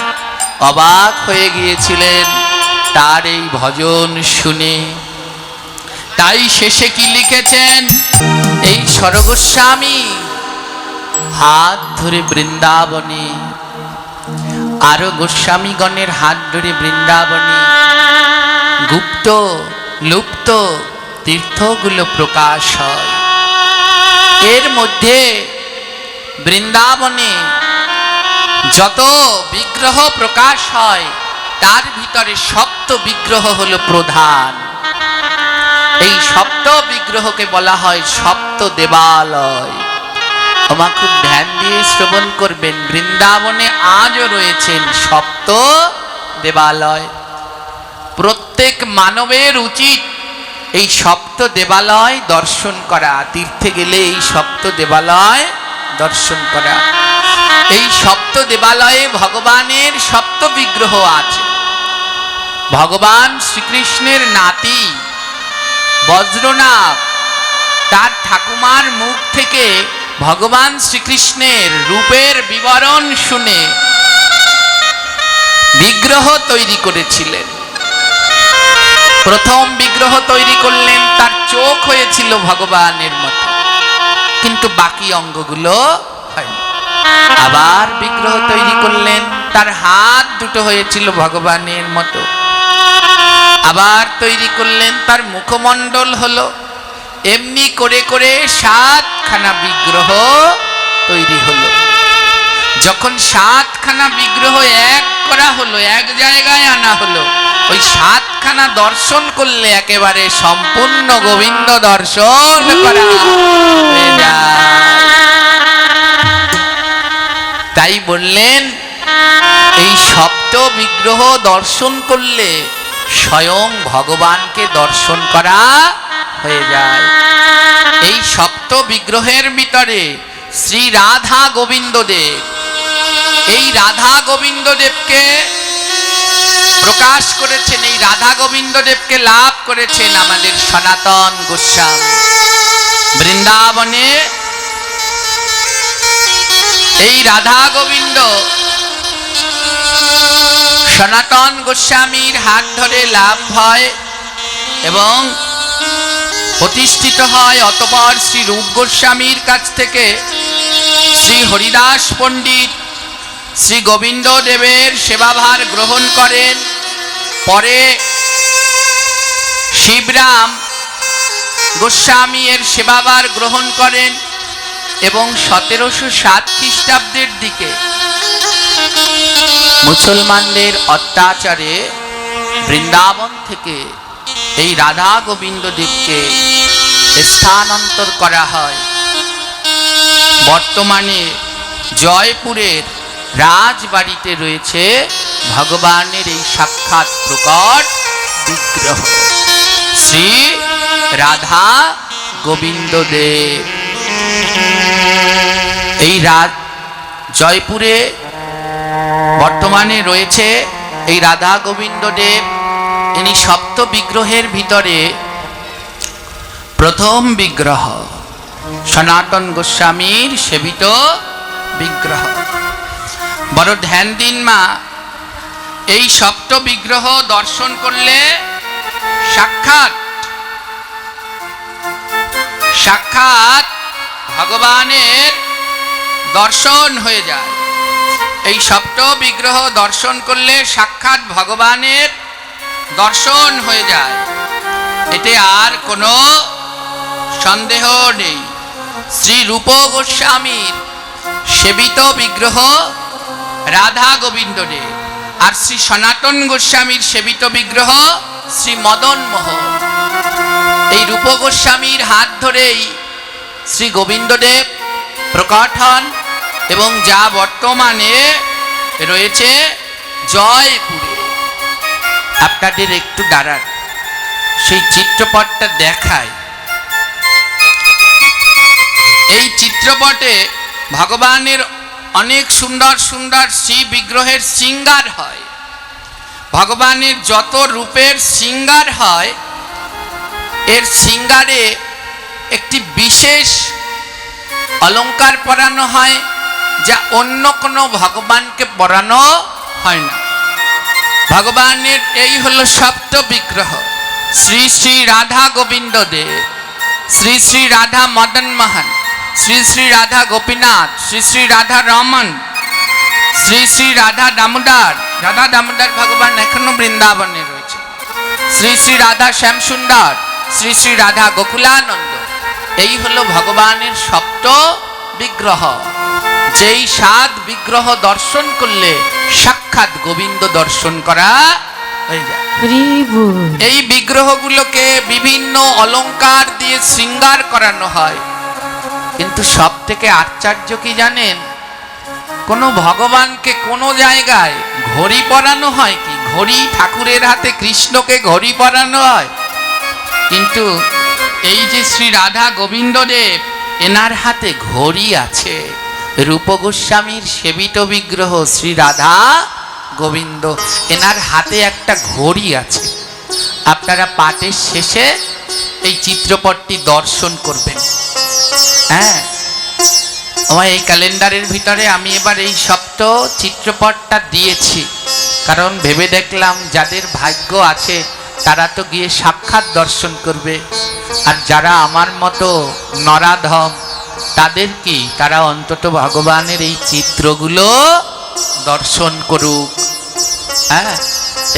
অবাক হয়ে গিয়েছিলেন তার এই ভজন শুনে। তাই শেষে কি লিখেছেন এই সরগোস্বামী? হাত ধরে বৃন্দাবনে, আরো গোস্বামীগণের হাত ধরে বৃন্দাবনে গুপ্ত লুপ্ত তীর্থগুলো প্রকাশ হয়। এর মধ্যে বৃন্দাবনে যত বিগ্রহ প্রকাশ হয় তার ভিতরে সপ্ত বিগ্রহ হলো প্রধান। এই সপ্ত বিগ্রহকে বলা হয় সপ্ত দেবালয়। আমার খুব ধ্যান দিয়ে শ্রবণ করবেন, বৃন্দাবনে আজও রয়েছেন সপ্ত দেবালয়। প্রত্যেক মানবের উচিত এই সপ্ত দেবালয় দর্শন করা, তীর্থে গেলে এই সপ্ত দেবালয় দর্শন করা। এই সপ্ত দেবালয়ে ভগবানের সপ্ত বিগ্রহ আছে। ভগবান শ্রীকৃষ্ণের নাতি বজ্রনাভ, তার ঠাকুমার মুখ থেকে ভগবান শ্রীকৃষ্ণের রূপের বিবরণ শুনে বিগ্রহ তৈরি করেছিলেন। প্রথম বিগ্রহ তৈরি করলেন, তার চোখ হয়েছিল ভগবানের মতো, কিন্তু বাকি অঙ্গগুলো হয়নি। আবার বিগ্রহ তৈরি করলেন, তার হাত দুটো হয়েছিল ভগবানের মতো। আবার তৈরি করলেন, তার মুখমণ্ডল হলো। এমনি করে করে 7খানা বিগ্রহ তৈরি হলো। যখন 7খানা বিগ্রহ এক করা হলো, এক জায়গায় আনা হলো, ওই 7খানা দর্শন করলে একেবারে সম্পূর্ণ গোবিন্দ দর্শন করা হয়ে যায়। তাই বললেন, এই সপ্ত বিগ্রহ দর্শন করলে স্বয়ং ভগবানকে দর্শন করা হয়ে যায়। এই সপ্ত বিগ্রহের ভিতরে শ্রী রাধা গোবিন্দ দেব, এই রাধা গোবিন্দ দেবকে প্রকাশ করেছেন, এই রাধা গোবিন্দ দেবকে লাভ করেছেন আমাদের সনাতন গোস্বামী। বৃন্দাবনে এই রাধা গোবিন্দ সনাতন গোস্বামীর হাত ধরে লাভ হয় এবং প্রতিষ্ঠিত হয়। অতঃপর শ্রী রূপ গোস্বামীর কাছ থেকে শ্রী হরিদাস পণ্ডিত শ্রী গোবিন্দ দেবের সেবাভার গ্রহণ করেন। পরে শিবরাম গোস্বামী এর সেবাভার গ্রহণ করেন এবং 1707 খ্রিস্টাব্দের দিকে মুসলমানদের অত্যাচারে বৃন্দাবন থেকে এই রাধা গোবিন্দ দেবকে স্থানান্তর করা হয়। বর্তমানে জয়পুরের রাজবাড়িতে রয়েছে ভগবানের এই সাক্ষাৎ প্রকট বিগ্রহ শ্রী রাধা গোবিন্দ দেব। এই জয়পুরে বর্তমানে রয়েছে এই রাধা গোবিন্দ দেব। ইনি সপ্ত বিগ্রহের ভিতরে প্রথম বিগ্রহ, সনাতন গোস্বামীর সেবিত বিগ্রহ। বড় ধ্যান দিন মা, এই সপ্ত বিগ্রহ দর্শন করলে সাক্ষাৎ ভগবানের দর্শন হয়ে যায়। এই সপ্ত বিগ্রহ দর্শন করলে সাক্ষাৎ ভগবানের দর্শন হয়ে যায়, এতে আর কোনো সন্দেহ নেই। শ্রী রূপ গোস্বামীর সেবিত বিগ্রহ রাধা গোবিন্দ দেব, আর শ্রী সনাতন গোস্বামীর সেবিত বিগ্রহ শ্রী মদন মোহন। এই রূপ গোস্বামীর হাত ধরেই শ্রী গোবিন্দ দেব প্রকট হন এবং যা বর্তমানে রয়েছে জয়পুরে। আপনাদের একটু দাঁড়ান, সেই চিত্রপটটা দেখায়। এই চিত্রপটে ভগবানের অনেক সুন্দর সুন্দর শ্রী বিগ্রহের শৃঙ্গার হয়। ভগবানের যত রূপের শৃঙ্গার হয়, এর শৃঙ্গারে একটি বিশেষ অলঙ্কার পরানো হয়, যা অন্য কোনো ভগবানকে পরানো হয় না। ভগবানের এই হলো সপ্ত বিগ্রহ। শ্রী শ্রী রাধা গোবিন্দ দেব, শ্রী শ্রী রাধা মদন মোহন, শ্রী শ্রী রাধা গোপীনাথ, শ্রী শ্রী রাধা রমন, শ্রী শ্রী রাধা দামোদর। রাধা দামোদর ভগবান এখনো বৃন্দাবনে রয়েছে। শ্রী শ্রী রাধা শ্যামসুন্দর, শ্রী শ্রী রাধা গোকুলানন্দ। এই হলো ভগবানের সপ্ত বিগ্রহ। যেই 7 বিগ্রহ দর্শন করলে সাক্ষাৎ গোবিন্দ দর্শন করা হয়ে যায়। এই বিগ্রহগুলোকে বিভিন্ন অলংকার দিয়ে শৃঙ্গার করানো হয়, কিন্তু সব থেকে আশ্চর্য কি জানেন? কোন ভগবানকে কোন জায়গায় ঘড়ি পরানো হয় কি? ঘড়ি ঠাকুরের হাতে কৃষ্ণকে ঘড়ি পরানো হয়, কিন্তু এই যে শ্রী রাধা গোবিন্দ দেব, এনার হাতে ঘড়ি আছে। রূপ গোস্বামীর সেবিত বিগ্রহ শ্রী রাধা গোবিন্দ, এনার হাতে একটা ঘড়ি আছে। আপনারা পাঠের শেষে এই চিত্রপটটি দর্শন করবেন। হ্যাঁ, আমার এই ক্যালেন্ডারের ভিতরে আমি এবার এই সপ্ত চিত্রপটটা দিয়েছি, কারণ ভেবে দেখলাম যাদের ভাগ্য আছে তারা তো গিয়ে সাক্ষাৎ দর্শন করবে, আর যারা আমার মতো নরাধম তাদের কি, তারা অন্তত ভগবানের এই চিত্রগুলো দর্শন করুক। হ্যাঁ,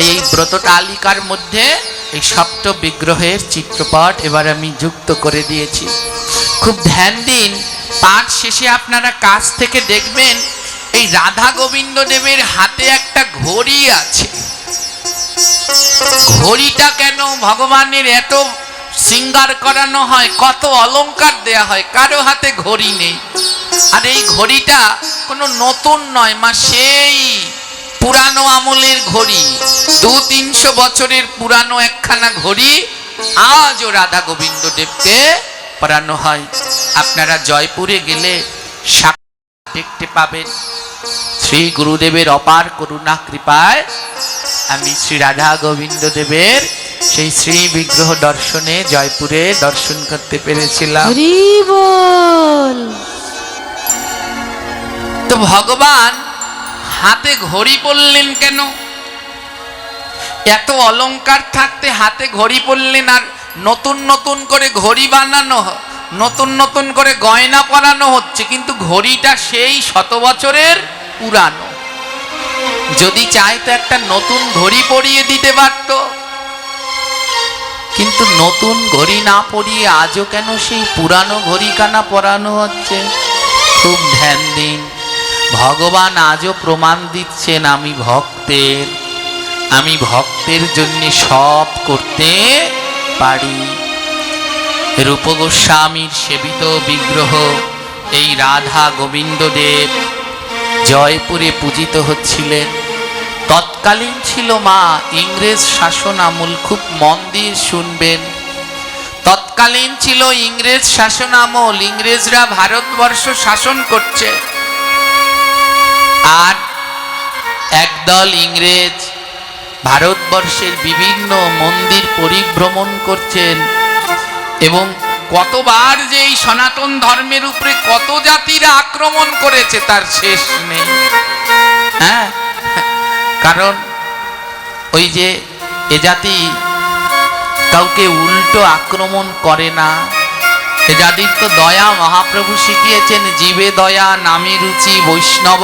এই ব্রত তালিকার মধ্যে এই সপ্ত বিগ্রহের চিত্রপট এবার আমি যুক্ত করে দিয়েছি। খুব ধ্যান দিন, পাঠ শেষে আপনারা কাছ থেকে দেখবেন এই রাধা গোবিন্দ দেবের হাতে একটা ঘড়ি আছে। ঘড়িটা কেন ভগবানের এত শৃঙ্গার করানো হয়, কত অলংকার দেয়া হয়, কারো হাতে ঘড়ি নেই। আর এই ঘড়িটা কোনো নতুন নয়, মা সেই পুরানো আমলের ঘড়ি, 200-300 বছরের পুরানো একখানা ঘড়ি আজও রাধা গোবিন্দ দেবকে পরানো হয়। আপনারা জয়পুরে গেলে দেখতে পাবেন। শ্রী গুরুদেবের অপার করুণা কৃপায় আমি শ্রী রাধা গোবিন্দ দেবের সেই শ্রী বিগ্রহ দর্শনে জয়পুরে দর্শন করতে পেরেছিলাম। তো ভগবান হাতে ঘড়ি পরলেন কেন? এত অলংকার থাকতে হাতে ঘড়ি পরলেন, আর নতুন নতুন করে ঘড়ি বানানো, নতুন নতুন করে গয়না পরানো হচ্ছে, কিন্তু ঘড়িটা সেই 100 বছরের পুরানো। যদি চাইতো একটা নতুন ঘড়ি পরিয়ে দিতে পারত, কিন্তু নতুন ঘড়ি না পরিয়ে আজও কেন সেই পুরানো ঘড়ি কানা পরানো হচ্ছে? খুব ধ্যান দিন, ভগবান আজও প্রমাণ দিচ্ছেন আমি ভক্তের জন্য সব করতে পারি। রূপ গোস্বামীর সেবিত বিগ্রহ এই রাধা গোবিন্দ দেব জয়পুরে পূজিত হচ্ছিলেন। তৎকালীন ছিল মা ইংরেজ শাসন আমল, খুব মন দিয়ে শুনবেন। তৎকালীন ছিল ইংরেজ শাসন আমল, ইংরেজরা ভারতবর্ষ শাসন করছে, আর একদল ইংরেজ ভারতবর্ষের বিভিন্ন মন্দির পরিভ্রমণ করছেন, এবং কতবার যে এই সনাতন ধর্মের উপরে কত জাতিরা আক্রমণ করেছে তার শেষ নেই। হ্যাঁ, কারণ ওই যে এ জাতি কাউকে উল্টো আক্রমণ করে না। এ জাতির তো দয়া মহাপ্রভু শিখিয়েছেন, জীবে দয়া নামে রুচি বৈষ্ণব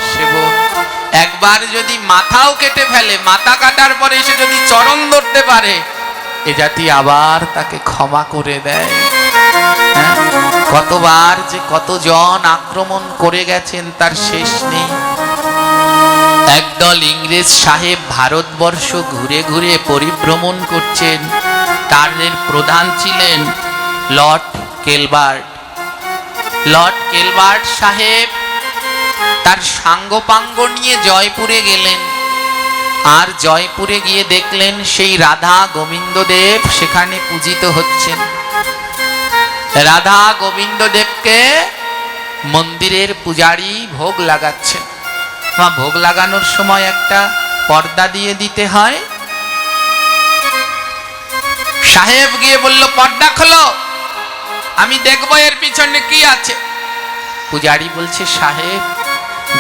সেবন। একবার যদি মাথাও কেটে ফেলে, মাথা কাটার পরে এসে যদি চরণ ধরতে পারে, এ জাতি আবার তাকে ক্ষমা করে দেয়। হ্যাঁ, কতবার যে কতজন আক্রমণ করে গেছেন তার শেষ নেই। একদল ইংরেজ সাহেব ভারতবর্ষ ঘুরে ঘুরে পরিভ্রমণ করছেন, তাদের প্রধান ছিলেন লর্ড কেলবার্ট। লর্ড কেলবার্ট সাহেব তার সাঙ্গপাঙ্গ নিয়ে জয়পুরে গেলেন, আর জয়পুরে গিয়ে দেখলেন সেই রাধা গোবিন্দ দেব সেখানে পূজিত হচ্ছেন। রাধা গোবিন্দ দেবকে মন্দিরের পূজারী ভোগ লাগাচ্ছেন। ভোগ লাগানোর সময় একটা পর্দা দিয়ে দিতে হয়। সাহেব গিয়ে বলল, পর্দা খোলো, আমি দেখবো এর পিছনে কি আছে। পূজারী বলছে, সাহেব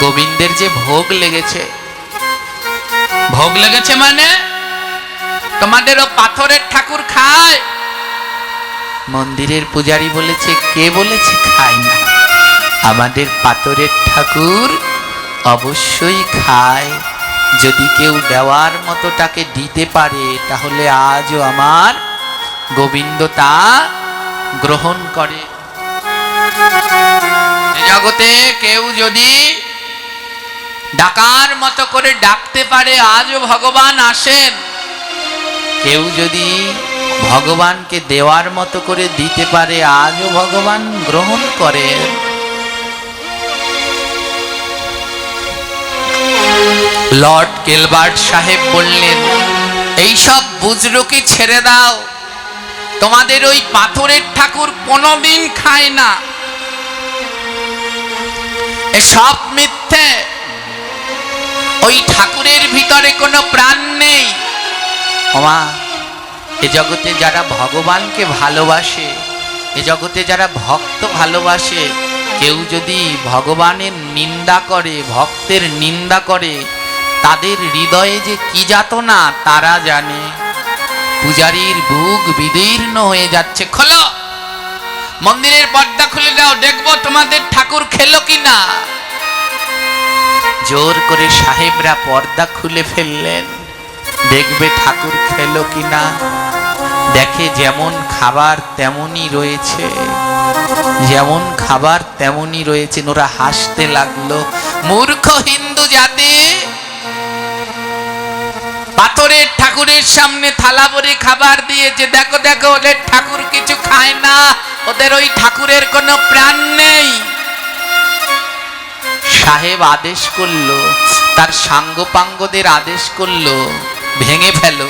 গোবিন্দের যে ভোগ লেগেছে। ভোগ লেগেছে মানে? তোমাদেরও পাথরের ঠাকুর খায়? মন্দিরের পূজারী বলেছে, কে বলেছে খায় না? আমাদের পাথরের ঠাকুর অবশ্যই খায়। যদি কেউ দেওয়ার মতো তাকে দিতে পারে, তাহলে আজও আমার গোবিন্দ তা গ্রহণ করে। জগতে কেউ যদি ডাকার মতো করে ডাকতে পারে, আজও ভগবান আসেন। কেউ যদি ভগবানকে দেওয়ার মতো করে দিতে পারে, আজও ভগবান গ্রহণ করে। লর্ড কেলবার্ট সাহেব বললেন, এইসব বুজরুকি ছেড়ে দাও, তোমাদের ওই পাথরের ঠাকুর কোনোদিন খায় না, এসব মিথ্যে। ওই ঠাকুরের ভিতরে কোনো প্রাণ নেই। ওমা, এ জগতে যারা ভগবানকে ভালোবাসে, এ জগতে যারা ভক্ত ভালোবাসে, কেউ যদি ভগবানের নিন্দা করে, ভক্তের নিন্দা করে, তাদের হৃদয়ে যে কি যাতনা তারা জানে। পূজারীর বুক বিদীর্ণ হয়ে যাচ্ছে। খোলো, মন্দিরের পর্দা খুলে দাও, দেখবো তোমাদের ঠাকুর খেলো কিনা। জোর করে সাহেবরা পর্দা খুলে ফেললেন, দেখবে ঠাকুর খেলো কিনা। দেখে যেমন খাবার তেমনই রয়েছে, যেমন খাবার তেমনই রয়েছে। ওরা হাসতে লাগলো। মূর্খ হিন্দু জাতি, পাথরের ঠাকুরের সামনে থালা ভরে খাবার দিয়েছে, দেখো দেখো ওদের ঠাকুর কিছু খায় না, ওদের ওই ঠাকুরের কোনো প্রাণ নেই। সাহেব আদেশ করলো, তার সাঙ্গপাঙ্গদের আদেশ করলো, ভেঙে ফেলো।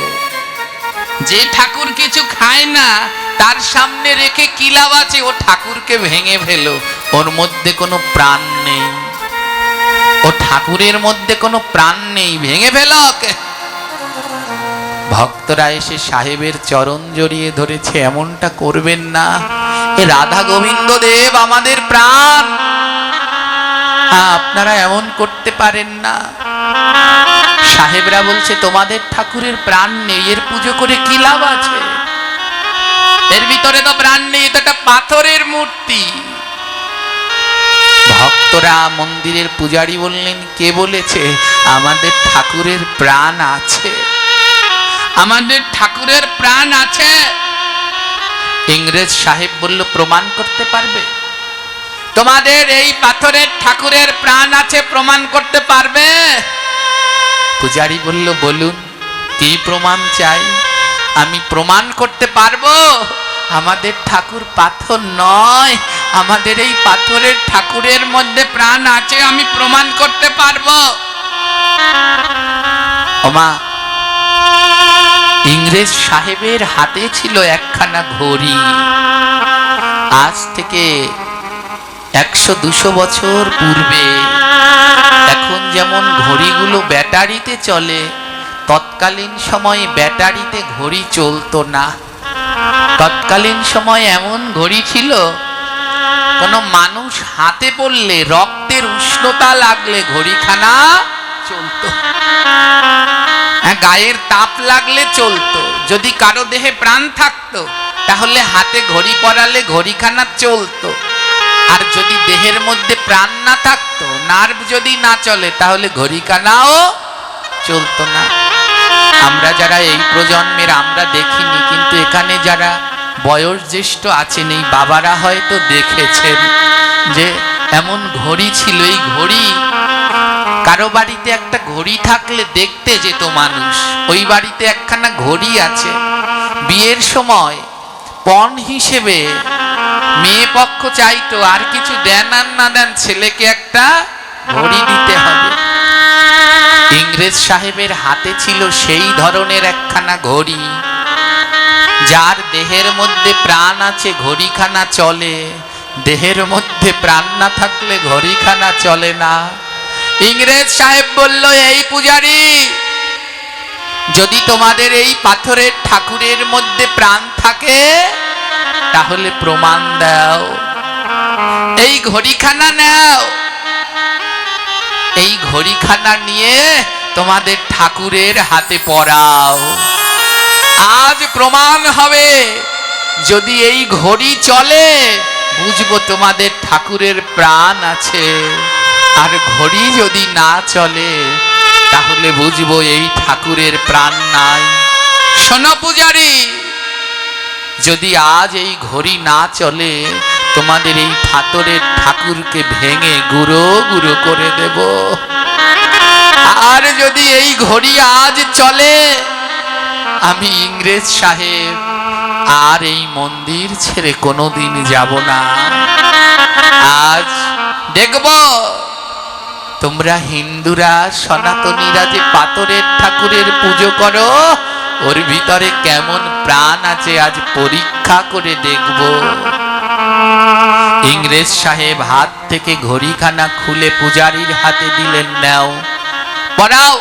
যে ঠাকুর কিছু খায় না তার সামনে রেখে কি লাভ আছে? ও ঠাকুরকে ভেঙে ফেলো, ওর মধ্যে কোনো প্রাণ নেই, ও ঠাকুরের মধ্যে কোনো প্রাণ নেই, ভেঙে ফেলো ওকে। ভক্তরা এসে সাহেবের চরণ জড়িয়ে ধরেছে, এমনটা করবেন না, এ রাধা গোবিন্দ দেব আমাদের প্রাণ, আপনারা এমন করতে পারেন না। সাহেবরা বলছে তোমাদের ঠাকুরের প্রাণ নেই, এর পুজো করে কি লাভ আছে? এর ভিতরে তো প্রাণ নেই, এটা একটা পাথরের মূর্তি। ভক্তরা, মন্দিরের পূজারী বললেন, কে বলেছে আমাদের ঠাকুরের প্রাণ আছে? আমাদের ঠাকুরের প্রাণ আছে। ইংরেজ সাহেব বলল, প্রমাণ করতে পারবে? তোমাদের এই পাথরের ঠাকুরের প্রাণ আছে, প্রমাণ করতে পারবে? পূজারী বলল, বলুন কি প্রমাণ চাই? আমি প্রমাণ করতে পারবো আমাদের ঠাকুর পাথর নয়, আমাদের এই পাথরের ঠাকুরের মধ্যে প্রাণ আছে, আমি প্রমাণ করতে পারবো। ওমা, ইংরেজ সাহেবের হাতে ছিল একখানা ঘড়ি। আজ থেকে 100-200 বছর পূর্বে এখন যেমন ঘড়িগুলো ব্যাটারিতে চলে, তৎকালীন সময়ে ব্যাটারিতে ঘড়ি চলতো না। তৎকালীন সময় এমন ঘড়ি ছিল, কোনো মানুষ হাতে পড়লে রক্তের উষ্ণতা লাগলে ঘড়িখানা চলতো, গায়ের তাপ লাগলে চলতো। যদি কারো দেহে প্রাণ থাকতো তাহলে হাতে ঘড়ি পরালে ঘড়িখানা চলতো, আর যদি দেহের মধ্যে প্রাণ না থাকতো, নার্ভ যদি না চলে, তাহলে ঘড়িখানাও চলতো না। আমরা যারা এই প্রজন্মের আমরা দেখিনি, কিন্তু এখানে যারা বয়োজ্যেষ্ঠ আছেন, এই বাবারা হয়তো দেখেছেন যে এমন ঘড়ি ছিল। এই ঘড়ি কারো বাড়িতে একটা ঘড়ি থাকলে দেখতে যেত মানুষ, ওই বাড়িতে একখানা ঘড়ি আছে। বিয়ের সময় পণ হিসেবে মেয়ে পক্ষ চাইতো, আর কিছু দেন আর না দেন, ছেলেকে একটা ঘড়ি দিতে হবে। ইংরেজ সাহেবের হাতে ছিল সেই ধরনের একখানা ঘড়ি। যার দেহের মধ্যে প্রাণ আছে ঘড়িখানা চলে, দেহের মধ্যে প্রাণ না থাকলে ঘড়িখানা চলে না। ইংরেজ সাহেব বলল, এই পূজারী, যদি তোমাদের এই পাথরের ঠাকুরের মধ্যে প্রাণ থাকে তাহলে প্রমাণ দাও, এই ঘড়িখানা নাও, এই ঘড়িখানা নিয়ে তোমাদের ঠাকুরের হাতে পরাও। আজ প্রমাণ হবে, যদি এই ঘড়ি চলে বুঝবো তোমাদের ঠাকুরের প্রাণ আছে, আর ঘড়ি যদি না চলে তাহলে বুঝবো এই ঠাকুরের প্রাণ নাই। শোনো পূজারী, যদি আজ এই ঘড়ি না চলে, তোমাদের এই পাথরের ঠাকুরকে ভেঙে গুঁড়ো গুঁড়ো করে দেব। আর যদি এই ঘড়ি আজ চলে, আমি ইংরেজ সাহেব আর এই মন্দির ছেড়ে কোনোদিন যাব না। আজ দেখব তোমরা হিন্দুরা, সনাতনীরা যে পাথরের ঠাকুরের পুজো করো, ওর ভিতরে কেমন প্রাণ আছে আজ পরীক্ষা করে দেখব। ইংরেজ সাহেব হাত থেকে ঘড়িখানা খুলে পূজারীর হাতে দিলেন, নাও পরাও,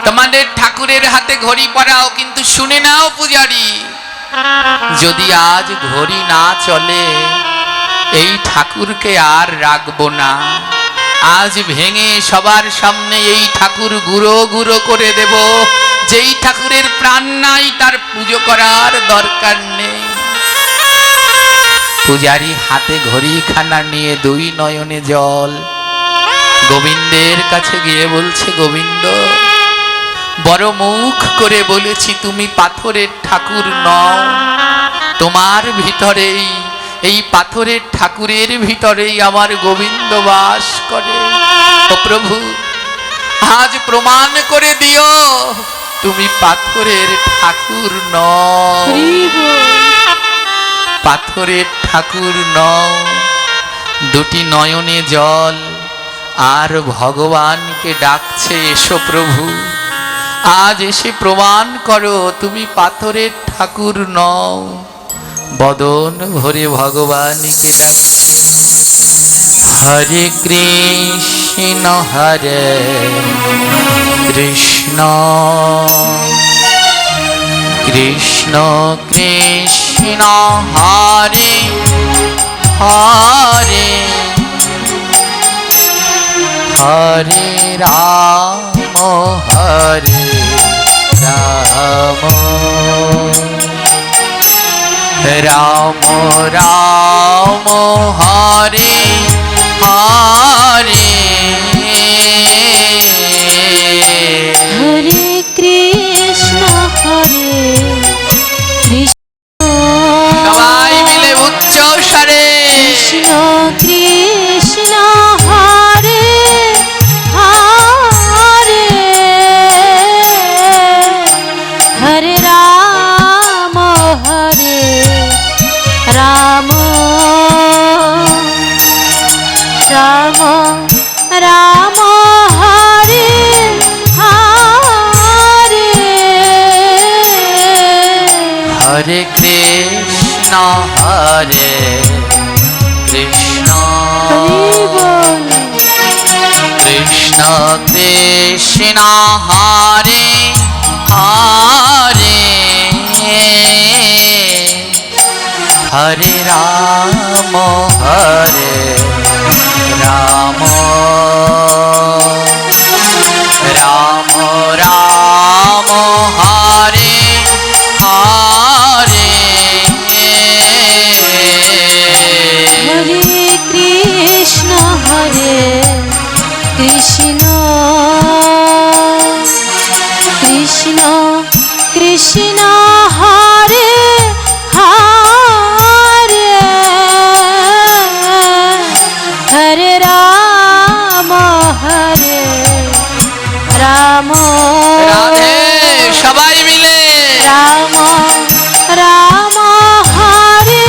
তোমাদের ঠাকুরের হাতে ঘড়ি পরাও। কিন্তু শুনে নাও পূজারী, যদি আজ ঘড়ি না চলে, এই ঠাকুরকে আর রাখবো না, আজ ভেঙে সবার সামনে এই ঠাকুর গুঁড়ো গুঁড়ো করে দেব। যেই ঠাকুরের প্রাণ নাই তার পুজো করার দরকার নেই। পূজারি হাতে ঘড়িখানা নিয়ে দুই নয়নে জল গোবিন্দের কাছে গিয়ে বলছে, গোবিন্দ, বড় মুখ করে বলেছি তুমি পাথরের ঠাকুর নও, তোমার ভিতরেই, এই পাথরের ঠাকুরের ভিতরেই আমার গোবিন্দ বাস করে। ও প্রভু, আজ প্রমাণ করে দিও তুমি পাথরের ঠাকুর নও, পাথরের ঠাকুর নও। দুটি নয়নে জল আর ভগবানকে ডাকছে, এসো প্রভু, আজ এসে প্রমাণ করো তুমি পাথরের ঠাকুর নও। বদন ভরে ভগবানকে ডাকছে, হরে কৃষ্ণ হরে কৃষ্ণ কৃষ্ণ কৃষ্ণ হরে হরে হরে রাম হরে রাম রাম রাম হরে হরে হরে কৃষ্ণ হরে কৃষ্ণ। সবাই মিলে উচ্চ স্বরে কৃষ্ণ কৃষ্ণ হরে হরে হরে রাম হরে রাম রাম রাম হরে হরে হরে কৃষ্ণ হরে কৃষ্ণ কৃষ্ণ কৃষ্ণ হরে হরে হরে রাম হরে রাম রাম রাম হরে হরে হরে কৃষ্ণ হরে কৃষ্ণ কৃষ্ণ কৃষ্ণ হরে হরে হরে রাম হরে রাম রাধে সবাই মিলে রাম রাম হরে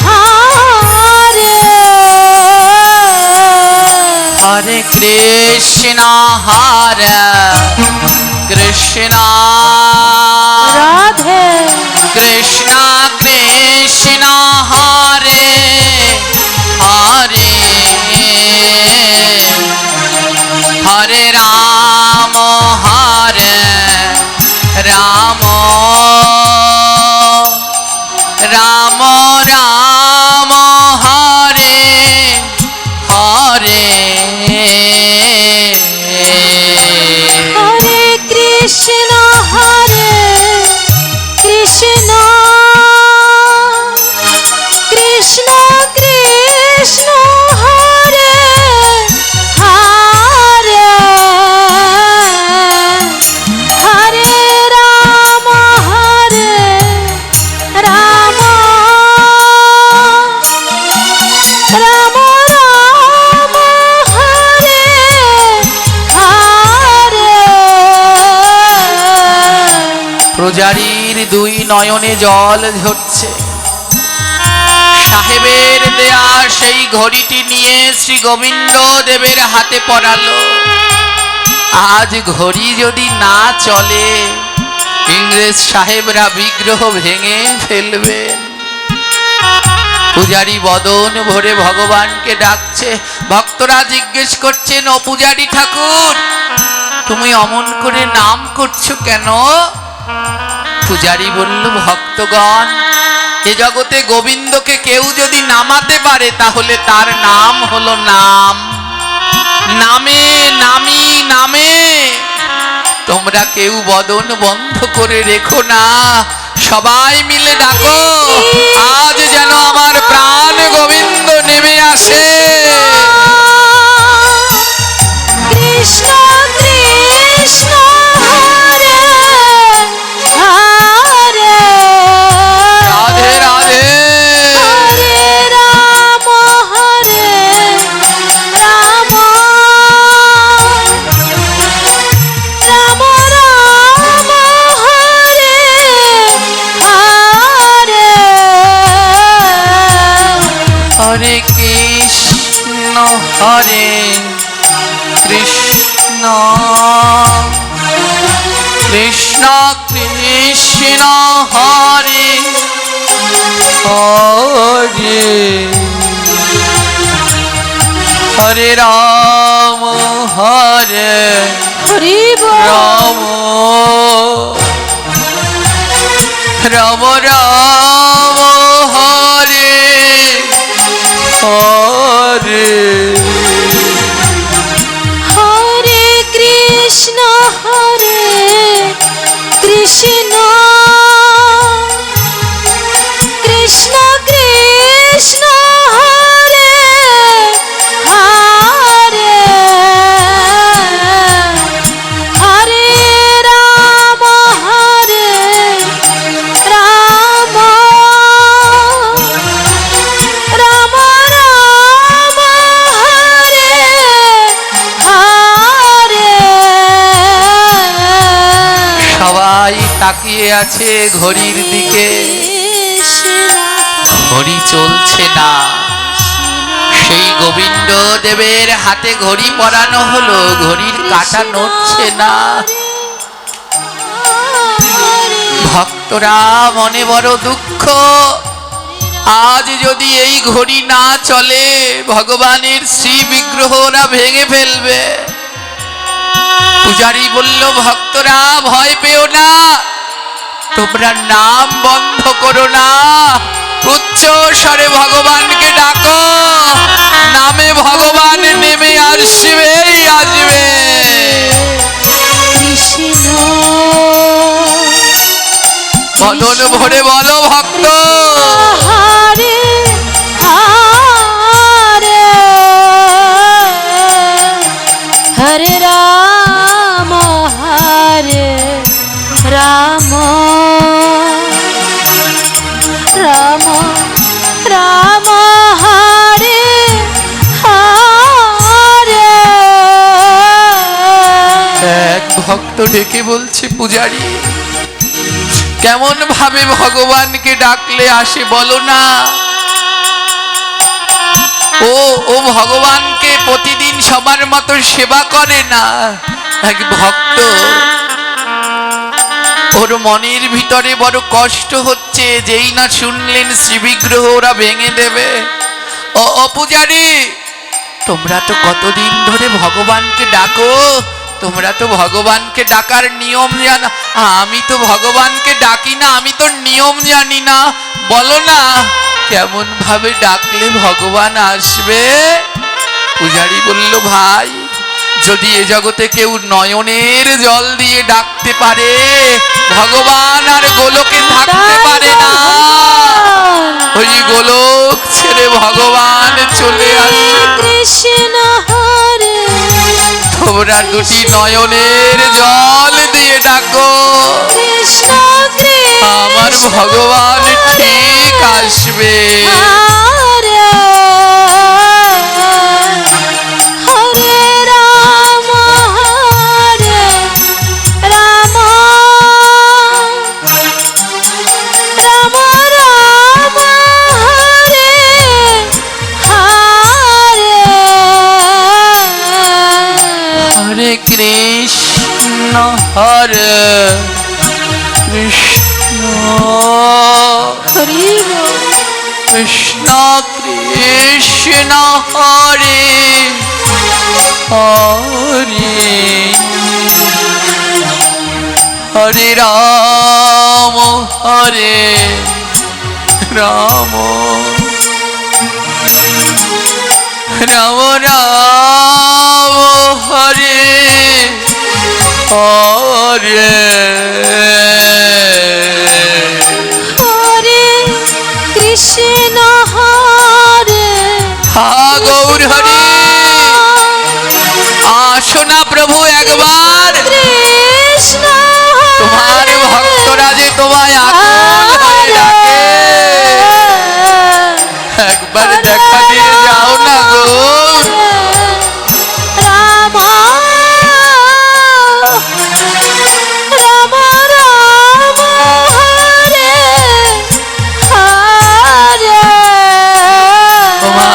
হরে হরে কৃষ্ণ হরে কৃষ্ণ রাধে কৃষ্ণ কৃষ্ণ হরে হরে হরে রাম হরে রাম রাম রাম হরে হরে হরে কৃষ্ণ হরে কৃষ্ণ কৃষ্ণ কৃষ্ণ হরে হরে হরে রাম হরে রাম রাম রাম হরে হরে প্রজারীর দুই নয়নে জল ঝরছে। সাহেবের দেয়া সেই ঘড়িটি নিয়ে শ্রী গোবিন্দ দেবের হাতে পড়ালো। আজ ঘড়ি যদি না চলে ইংরেজ সাহেবরা বিগ্রহ ভেঙে ফেলবেন। পূজারী বদন ভরে ভগবানকে ডাকছে। ভক্তরা জিজ্ঞেস করছেন, ও পূজারী ঠাকুর, তুমি অমন করে নাম করছো কেন? পূজারী বলল, ভক্তগণ, এ জগতে গোবিন্দকে কেউ যদি নামাতে পারে তাহলে তার নাম হলো নাম। নামে নামি নামে তোমরা কেউ বদন বন্ধ করে রেখো না, সবাই মিলে ডাকো, আজ যেন আমার প্রাণ গোবিন্দ নেমে আসে। কৃষ্ণ কৃষ্ণ হরে হরে রাধে রাধে হরে রাম হরে রাম রাম রাম হরে হরে হরে কৃষ্ণ হরে কৃষ্ণ কৃষ্ণ কৃষ্ণ হরে হরে হরে রাম হরে হরি বল রাম রাম রাম হরে হরে হরে কৃষ্ণ হরে কৃষ্ণ কৃষ্ণ কৃষ্ণ হরে হরে হরে রাম হরে রাম রাম রাম হরে হরে সবাই তাকিয়ে আছে ঘড়ির দিকে, ঘড়ি চলছে না। সেই গোবিন্দ দেবের হাতে ঘড়ি পরানো হলো, ঘড়ির কাঁটা নড়ছে না। ভক্তরা মনে বড় দুঃখ, আজ যদি এই ঘড়ি না চলে ভগবানের শ্রী বিগ্রহ ওরা ভেঙে ফেলবে। পূজারী বলল, ভক্তরা ভয় পেও না, তোমরা নাম বন্ধ করো না, উচ্চ স্বরে ভগবানকে ডাকো, নামে ভগবান নেমে আসবেই আসবে। কৃষ্ণ বদন ভরে বলো ভক্ত, হরে হরে হরে রাম হরে রাম রাম রাম হরে হরে এক ভক্ত ডেকে বলছে, পূজারী কেমন ভাবে ভগবানকে ডাকলে আসে বলো না। ও ভগবানকে প্রতিদিন সবার মতো সেবা করে না। এক ভক্ত, ওর মনের ভিতরে বড় কষ্ট হচ্ছে, যেই না শুনলেন শ্রীবিগ্রহ ওরা ভেঙে দেবে। ও পূজারী, তোমরা তো কতদিন ধরে ভগবানকে ডাকো, তোমরা তো ভগবানকে ডাকার নিয়ম জানো। আমি তো ভগবানকে ডাকি না, আমি তো নিয়ম জানি না, বলো না কেমন ভাবে ডাকলে ভগবান আসবে। পূজারী বলল, ভাই যদি এ জগতে কেউ নয়নের জল দিয়ে ডাকতে পারে, ভগবান আর গোলকে থাকতে পারে না। ওই গোলক ছেড়ে ভগবান চলে আসে। কৃষ্ণ হরে তোমরা দুটি নয়নের জল দিয়ে ডাকো, কৃষ্ণ আমার ভগবান ঠিক আসবে। হরে হরে রাম হরে রাম রাম রাম হরে হরে হরে কৃষ্ণ হরে কৃষ্ণ হরি বল কৃষ্ণ কৃষ্ণ হরে হরে হরে রাম হরে রাম রাম রাম হরে হরে হরে কৃষ্ণ হরে হা গৌর হরে। আসো না প্রভু একবার, কৃষ্ণ তোমার ভক্তরা যে তোমায় আকুল হয়ে ডাকে, একবার দেখা দিয়ে যাও না গো। রাম রাম রাম হরে হরে। ওমা,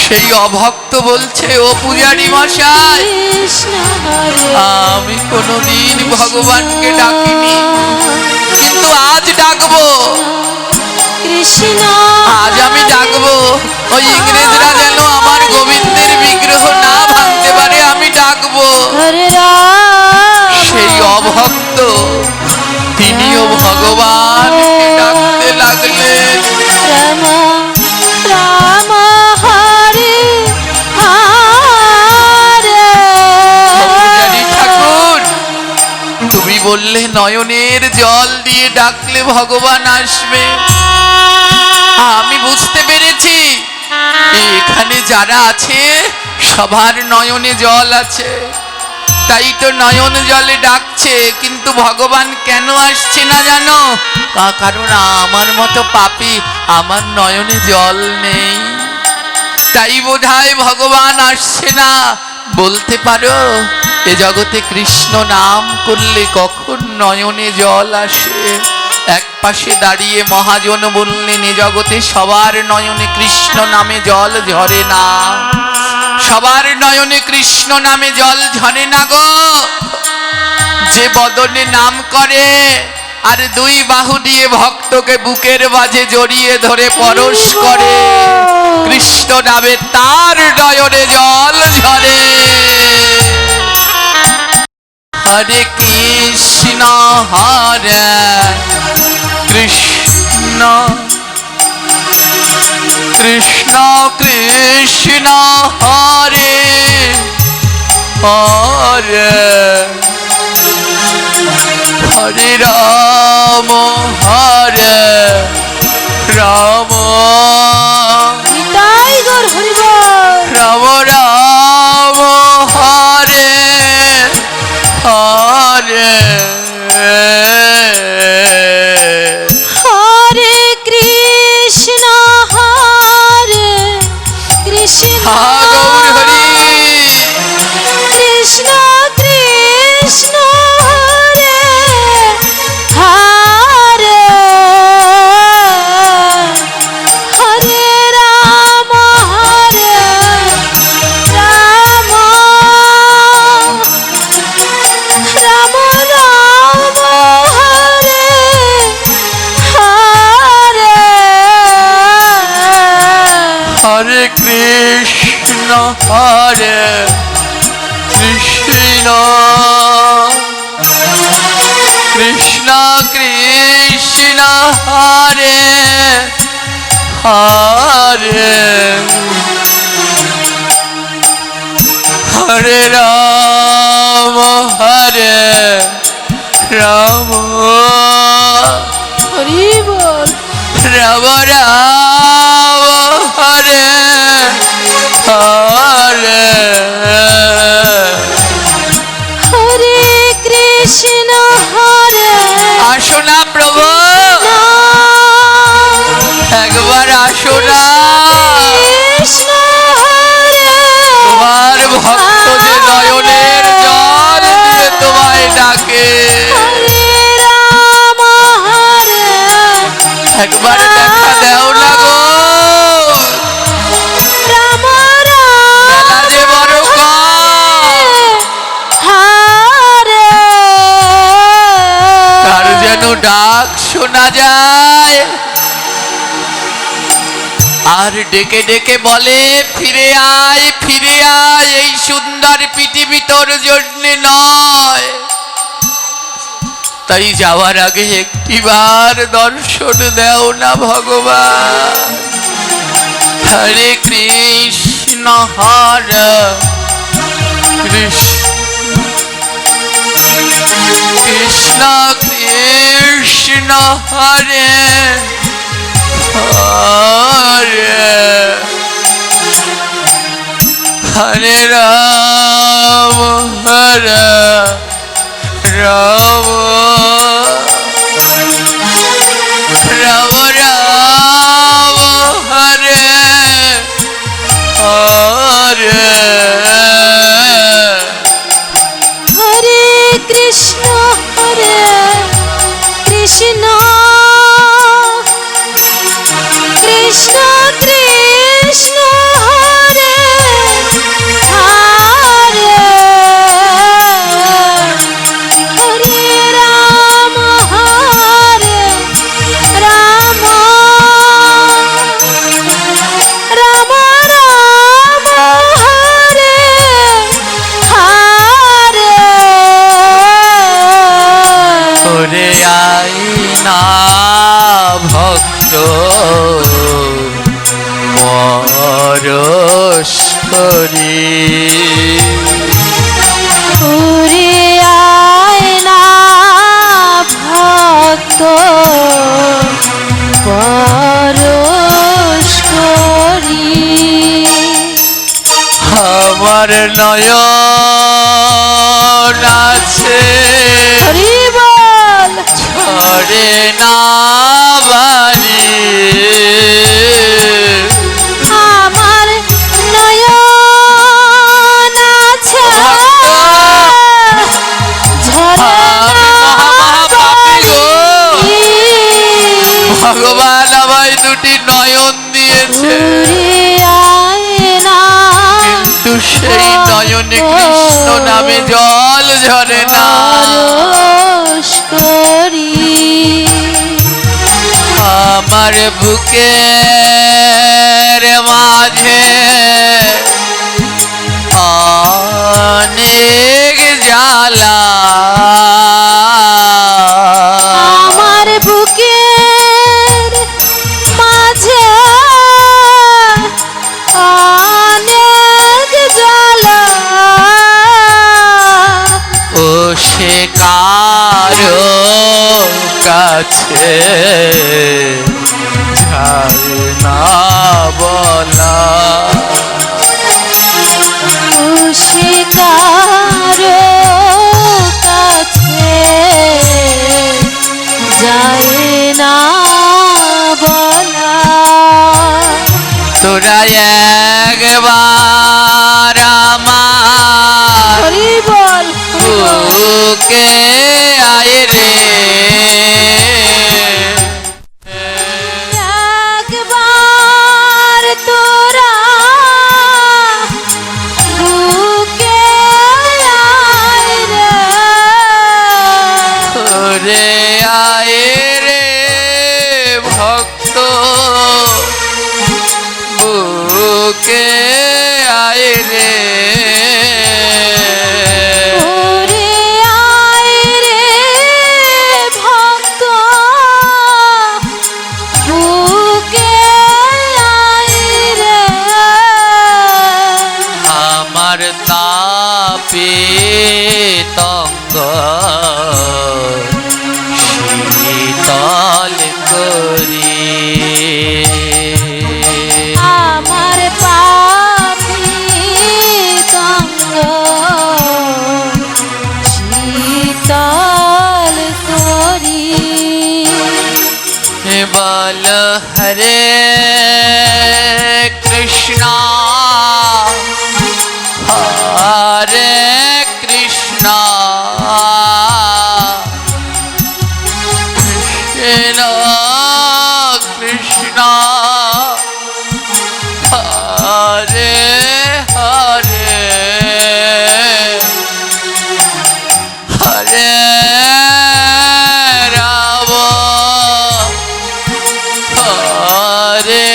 সেই অভক্ত বলছে, ও পূজারী মশাই, কৃষ্ণ হরে আমি কোনোদিন ভগবানকে ডাকিনি, কিন্তু আজ ডাকবো, কৃষ্ণ আজ আমি ডাকবো। ওই ইংরেজরা যেন আমার গোবিন্দের বিগ্রহ না ভাঙতে পারে, আমি ডাকবো। হরে রাম সেই অভক্ত তিনিও ভগবানকে ডাকতে লাগলেন। রাম রাম হরে হরে। পূজারী ঠাকুর, তুমি বললে নয়নের জল দিয়ে ডাকলে ভগবান আসবে। আমি বুঝতে পেরেছি এখানে যারা আছে সবার নয়নে জল আছে, তাই তো নয়ন জলে ডাকছে। কিন্তু ভগবান কেন আসছে না জানো? কারণ আমার মতো পাপী, আমার নয়নে জল নেই, তাই বোধহয় ভগবান আসছে না। বলতে পারো এ জগতে কৃষ্ণ নাম করলে কখন নয়নে জল আসে? এক পাশে দাঁড়িয়ে মহাজন বললেন, এ জগতে সবার নয়নে কৃষ্ণ নামে জল ঝরে না, সবার নয়নে কৃষ্ণ নামে জল ঝরে না গো। যে বদনে নাম করে আর দুই বাহু দিয়ে ভক্তকে বুকের মাঝে জড়িয়ে ধরে পরশ করে কৃষ্ণ নামে, তার নয়নে জল ঝরে। হরে কৃষ্ণ হরে কৃষ্ণ কৃষ্ণ কৃষ্ণ হরে হরে হরে রাম হরে রাম নিতাই গৌর হরি বল। রাম রাম হরে হরে হরে কৃষ্ণ হরে কৃষ্ণ হা গৌর হরি। কৃষ্ণ কৃষ্ণ হরে হরে হরে রাম হরে রাম রাম রাম হরে হরে। হরে কৃষ্ণ হরে কৃষ্ণ কৃষ্ণ কৃষ্ণ হরে হরে হরে রাম হরে রাম হরি বল। রাম রাম হরে হরে হরে কৃষ্ণ হরে আসো না প্রভু, একবার আসো না। কৃষ্ণ হরে তোমার ভক্ত যে নয়নের জল দিয়ে তোমায় ডাকে, হরে রাম হরে একবার দেখা দেও না গো। রাম বেলা যে বড় কম, হরে তার যেন ডাক শোনা যায়। আর ডেকে ডেকে বলে, ফিরে আয় ফিরে আয়, এই সুন্দর পৃথিবী তোর জন্যে নয়। তাই যাওয়ার আগে একটিবার দর্শন দেও না ভগবান। হরে কৃষ্ণ হরে কৃষ্ণ কৃষ্ণ কৃষ্ণ হরে হরে হরে রাম হরে রাম রাম রাম হরে হরে হরে কৃষ্ণ কৃষ্ণ কৃষ্ণ কৃষ্ণ হরে হরে হরে রাম রাম রাম রাম হরে হরে ওরে আইনা ভক্ত পরস্পরী ওরে আয়না ভক্ত পরস্পরী আমার নয়ন আছে হরি বল ছড়ে না বাড়ি আমার নয়ন আছে ঝরে ভগবান আমায় দুটি নয়ন দিয়েছে কিন্তু সেই নয়নে কৃষ্ণ নামে জল ঝরে না আমার বুকের মাঝে অনেক জ্বালা আমার বুকের মাঝে অনেক জ্বালা ও সে কারো কাছে যায় না বলা শিকার কাছে যায় না বলা তোরা একবার আমার হরি বল বুকে আয় রে একবার তোরা বুকে আয় রে রে আয় রে ভক্ত বুকে আয় রে ওরে আয় রে ভক্ত বুকে আয় রে আমার তাপে তঙ্গ শীতল করি আমার পাপি তঙ্গ শীতল করি বল হরে কৃষ্ণ হরে কৃষ্ণ কৃষ্ণ কৃষ্ণ হরে হরে হরে রাম হরে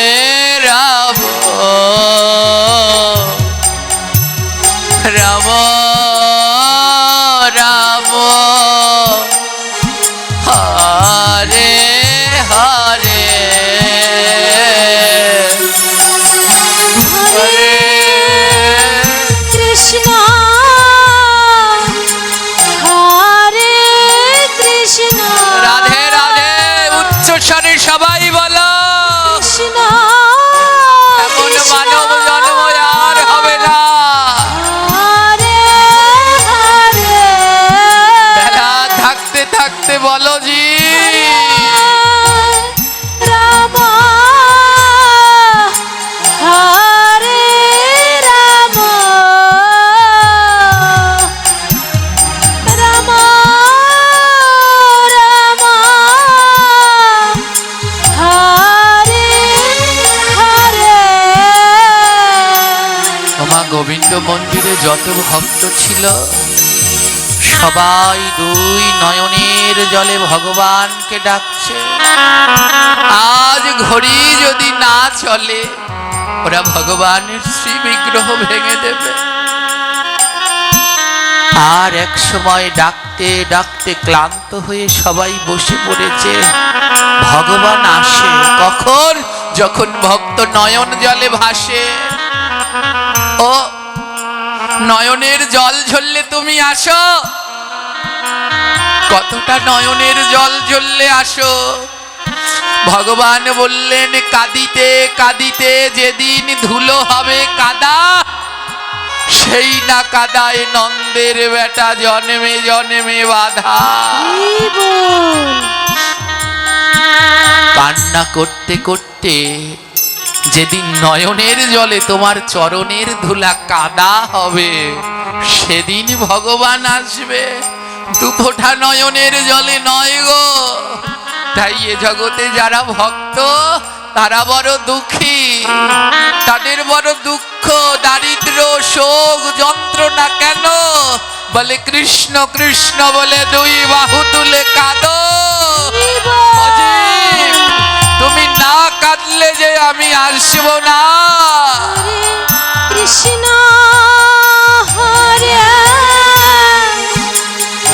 থাকতে বলো জি। রাম হরে রাম রাম রাম হরে হরে। ওমা গোবিন্দ মন্দিরে যত ভক্ত ছিল সবাই দুই নয়নের জলে ভগবানকে ডাকছে। আজ ঘড়ি যদি না চলে ওরা ভগবানের শ্রী বিগ্রহ ভেঙে দেবে। আর এক সময় ডাকতে ডাকতে ক্লান্ত হয়ে সবাই বসে পড়েছে। ভগবান আসে কখন? যখন ভক্ত নয়ন জলে ভাসে। ও নয়নের জল ঝরলে তুমি আসো, কতটা নয়নের জল ঝরলে আসো। ভগবান বললেন কাঁদিতে কাঁদিতে যেদিন ধুলো হবে কাদা, সেই না কাদায় নন্দের বেটা জন্মে জন্মে বাধা। কান্না করতে করতে যেদিন নয়নের জলে তোমার চরণের ধুলা কাদা হবে, সেদিন ভগবান আসবে। দুফোঁটা নয়নের জলে নয় গো। তাই এ জগতে যারা ভক্ত তারা বড় দুঃখী, তাদের বড় দুঃখ, দারিদ্র, শোক, যন্ত্রণা। কেন? বলে কৃষ্ণ কৃষ্ণ বলে দুই বাহু তুলে কাঁদো। অজিত, তুমি না কাঁদলে যে আমি আসবো না। কৃষ্ণ হরে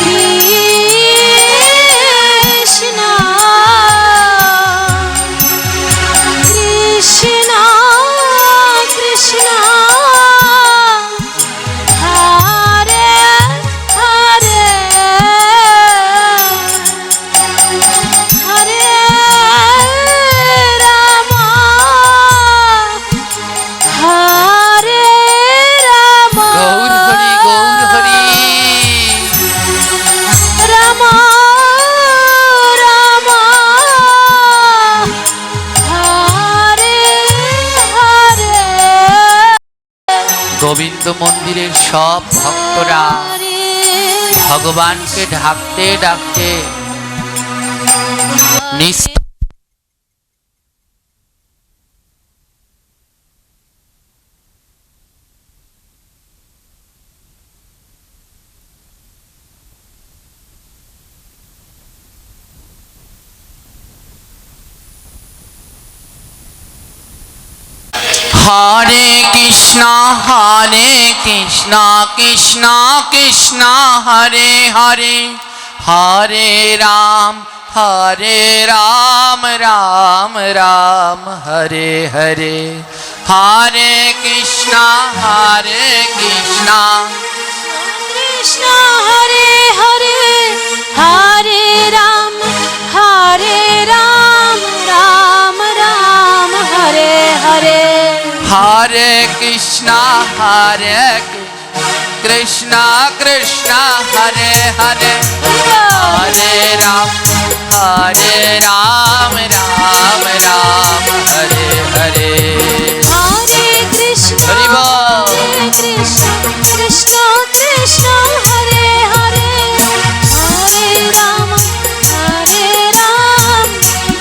কৃষ্ণ কৃষ্ণ কৃষ্ণ হরে হরে হরে রাম হরে রাম গৌর হরি গৌর হরি। রাম রাম হরে হরে। গোবিন্দ মন্দিরের সব ভক্তরা ভগবানকে ডাকতে ডাকতে হরে কৃষ্ণ কৃষ্ণ কৃষ্ণ হরে হরে, হরে রাম রাম রাম হরে হরে। হরে কৃষ্ণ কৃষ্ণ হরে হরে হরে রাম রাম রাম হরে হরে। হরে কৃষ্ণ কৃষ্ণ কৃষ্ণ হরে হরে, হরে রাম রাম রাম হরে হরে। হরে কৃষ্ণ হরি বল। কৃষ্ণ কৃষ্ণ কৃষ্ণ হরে হরে হরে রাম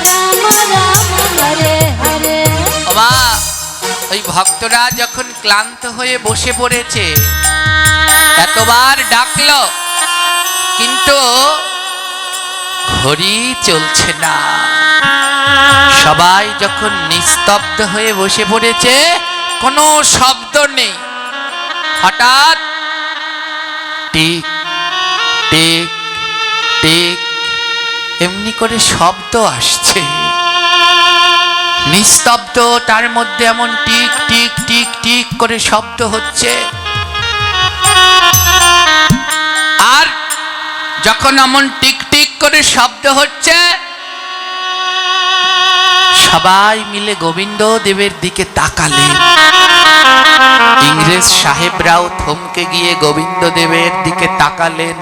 রাম রাম হরে হরে। বাবা, ওই ভক্তরা যখন ক্লান্ত হয়ে বসে পড়েছে, এতবার ডাকলো কিন্তু ঘড়ি চলছে না। সবাই যখন নিস্তব্ধ হয়ে বসে পড়েছে, কোনো শব্দ নেই, হঠাৎ টিক টিক টিক এমনি করে শব্দ আসছে। নিস্তব্ধ, তার মধ্যে এমন টিক টিক টিক টিক করে শব্দ হচ্ছে। আর যখন এমন টিক টিক করে শব্দ হচ্ছে, সবাই মিলে গোবিন্দ দেবের দিকে তাকালেন। ইংরেজ সাহেবরাও থমকে গিয়ে গোবিন্দ দেবের দিকে তাকালেন।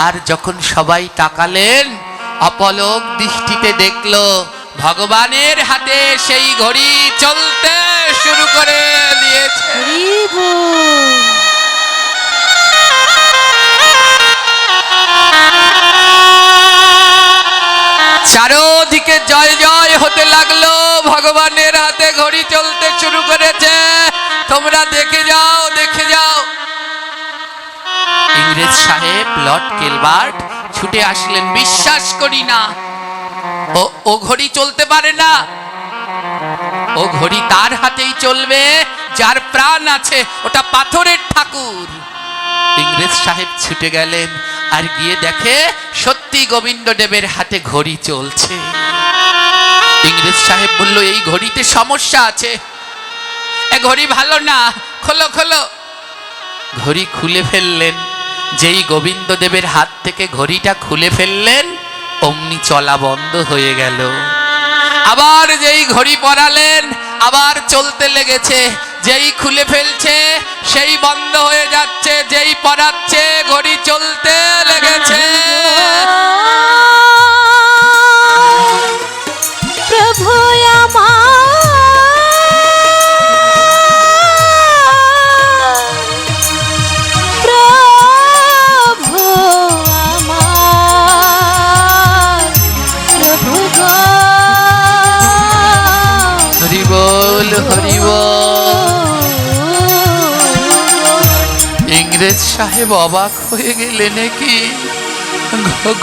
আর যখন সবাই তাকালেন, অপলক দৃষ্টিতে দেখলো ভগবানের হাতে সেই ঘড়ি চলতে শুরু করে দিয়েছে। হরি বল। চারোদিকে জয় জয় হতে লাগলো, ভগবানের হাতে ঘড়ি চলতে শুরু করেছে, তোমরা দেখে যাও দেখে যাও। ইংরেজ সাহেব লর্ড গিলবার্ট ছুটে আসলেন, বিশ্বাস করি না, ও ঘড়ি চলতে পারে না, ও ঘড়ি তার হাতেই চলবে যার প্রাণ আছে, ওটা পাথরের ঠাকুর। ইংরেজ সাহেব ছুটে গেলেন, আর গিয়ে দেখে সত্যি গোবিন্দদেবের হাতে ঘড়ি চলছে। ইংরেজ সাহেব বলল, এই ঘড়িতে সমস্যা আছে, এ ঘড়ি ভালো না, খোলো খোলো। ঘড়ি খুলে ফেললেন, যেই গোবিন্দদেবের হাত থেকে ঘড়িটা খুলে ফেললেন, অমনি চলা বন্ধ হয়ে গেল। আবার যেই ঘড়ি পরালেন, আবার চলতে লেগেছে, যেই খুলে ফেলছে সেই বন্ধ হয়ে যাচ্ছে, যেই পরাচ্ছে ঘড়ি চলতে লেগেছে। প্রভু আমার, প্রভু আমার, প্রভু গো। হরি বল হরি বল। ইংরেজ সাহেব অবাক হয়ে গেলেন, কি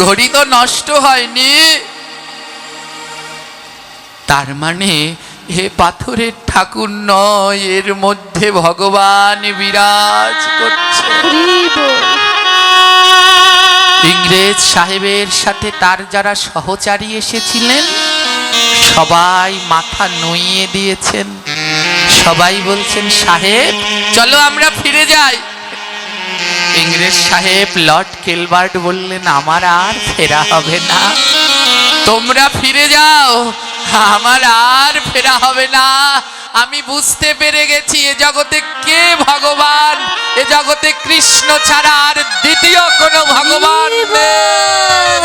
ঘড়ি তো নষ্ট হয়নি, তার মানে এ পাথরের ঠাকুর নয়, এর মধ্যে ভগবান বিরাজ করছে। হরি বল। ইংরেজ সাহেবের সাথে তার যারা সহচারী এসেছিলেন সবাই মাথা নুইয়ে দিয়েছেন, সবাই বলছেন, সাহেব চলো আমরা ফিরে যাই। ইংরেজ সাহেব লর্ড গিলবার্ট বললেন, আমার আর ফেরা হবে না, তোমরা ফিরে যাও, আমার আর ফেরা হবে না। আমি বুঝতে পেরে গেছি এ জগতে কে ভগবান, এ জগতে কৃষ্ণ ছাড়া আর দ্বিতীয় কোনো ভগবান নেই।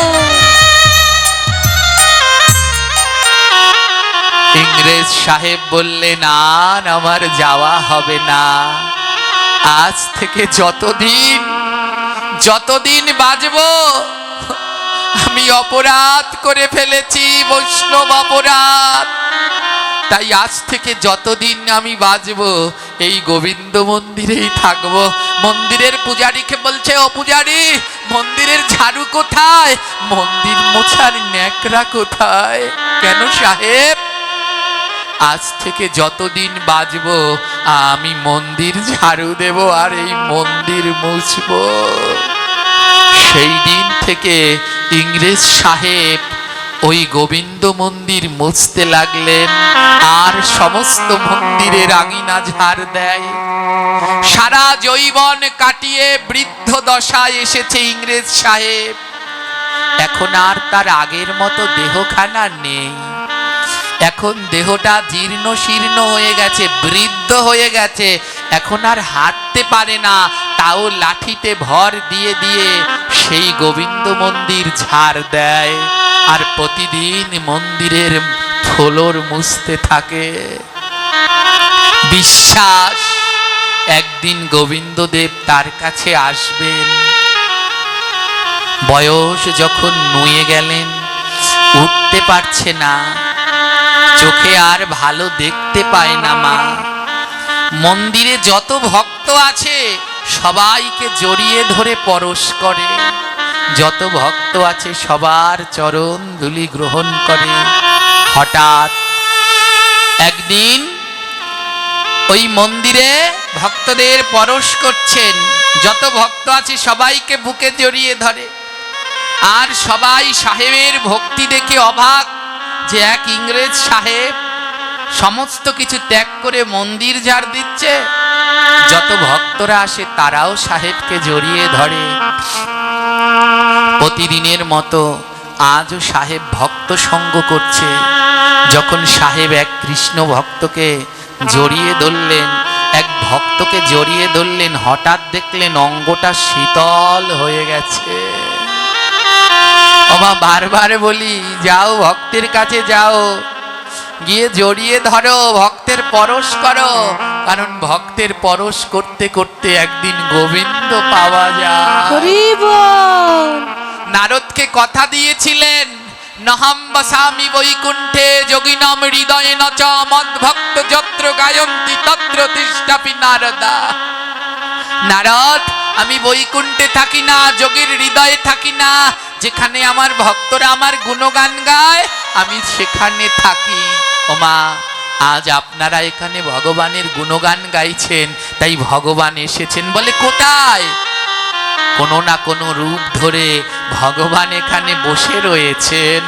ইংরেজ সাহেব বললেন, আর আমার যাওয়া হবে না, আজ থেকে যতদিন বাঁচব আমি অপরাধ করে ফেলেছি, বৈষ্ণব অপরাধ, তাই আজ থেকে যতদিন আমি বাঁচব এই গোবিন্দ মন্দিরেই থাকব। মন্দিরের পূজারীকে বলছে, ও পূজারী, মন্দিরের ঝাড়ু কোথায়, মন্দির মোছার ন্যাকড়া কোথায়? কেন সাহেব? আজ থেকে যতদিন বাঁচব আমি মন্দির ঝাড়ু দেব আর এই মন্দির মুছব। সেই দিন থেকে ইংরেজ সাহেব ওই গোবিন্দ মন্দির মুছতে লাগলেন আর সমস্ত মন্দিরের আঙিনা ঝাড় দেয়। সারা যৌবন কাটিয়ে বৃদ্ধ দশায় এসেছে ইংরেজ সাহেব, এখন আর তার আগের মতো দেহখানা নেই, এখন দেহটা জীর্ণ শীর্ণ হয়ে গেছে, বৃদ্ধ হয়ে গেছে, এখন আর হাঁটতে পারে না, তাও লাঠিতে ভর দিয়ে দিয়ে সেই গোবিন্দ মন্দির ঝাড় দেয় আর প্রতিদিন মন্দিরের ফ্লোর মুছতে থাকে। বিশ্বাস একদিন গোবিন্দদেব তার কাছে আসবেন। বয়স যখন নুয়ে গেলেন, উঠতে পারছে না, চোখে আর ভালো দেখতে পায় না মা। মন্দিরে যত ভক্ত আছে সবাইকে জড়িয়ে ধরে পরশ করে, যত ভক্ত আছে সবার চরণ ধুলি গ্রহণ করে। হঠাৎ একদিন ওই মন্দিরে ভক্তদের পরশ করছেন, যত ভক্ত আছে সবাইকে বুকে জড়িয়ে ধরে, আর সবাই সাহেবের ভক্তি দেখে অবাক যে এক ইংরেজ সাহেব সমস্ত কিছু ত্যাগ করে মন্দির ঝাড় দিচ্ছে। যত ভক্তরা আসে তারাও সাহেবকে জড়িয়ে ধরে। প্রতিদিনের মতো আজও সাহেব ভক্ত সঙ্গ করছে। যখন সাহেব এক কৃষ্ণ ভক্তকে জড়িয়ে ধরলেন, এক ভক্তকে জড়িয়ে ধরলেন, হঠাৎ দেখলেন অঙ্গটা শীতল হয়ে গেছে। ওমা বারবার বলি যাও ভক্তের কাছে যাও, গিয়ে জড়িয়ে ধরো, ভক্তের পরশ করো, কারণ ভক্তের পরশ করতে করতে একদিন গোবিন্দ পাওয়া যায়। হরি বল। নারদকে কথা দিয়েছিলেন, নহম বসামি বৈকুণ্ঠে যোগিনম হৃদয়ে নচ মদ্ভক্ত যত্র গায়ন্তি তত্র তিষ্ঠাপি নারদা। নারদ, আমি বৈকুণ্ঠে থাকি না, যোগীর হৃদয়ে থাকি না, যেখানে আমার ভক্তরা আমার গুণগান গায় আমি সেখানে থাকি। ওমা আজ আপনারা এখানে ভগবানের গুণগান গাইছেন, তাই ভগবান এসেছেন বলে কোথায়? কোনো না কোনো রূপ ধরে ভগবান এখানে বসে রয়েছেন।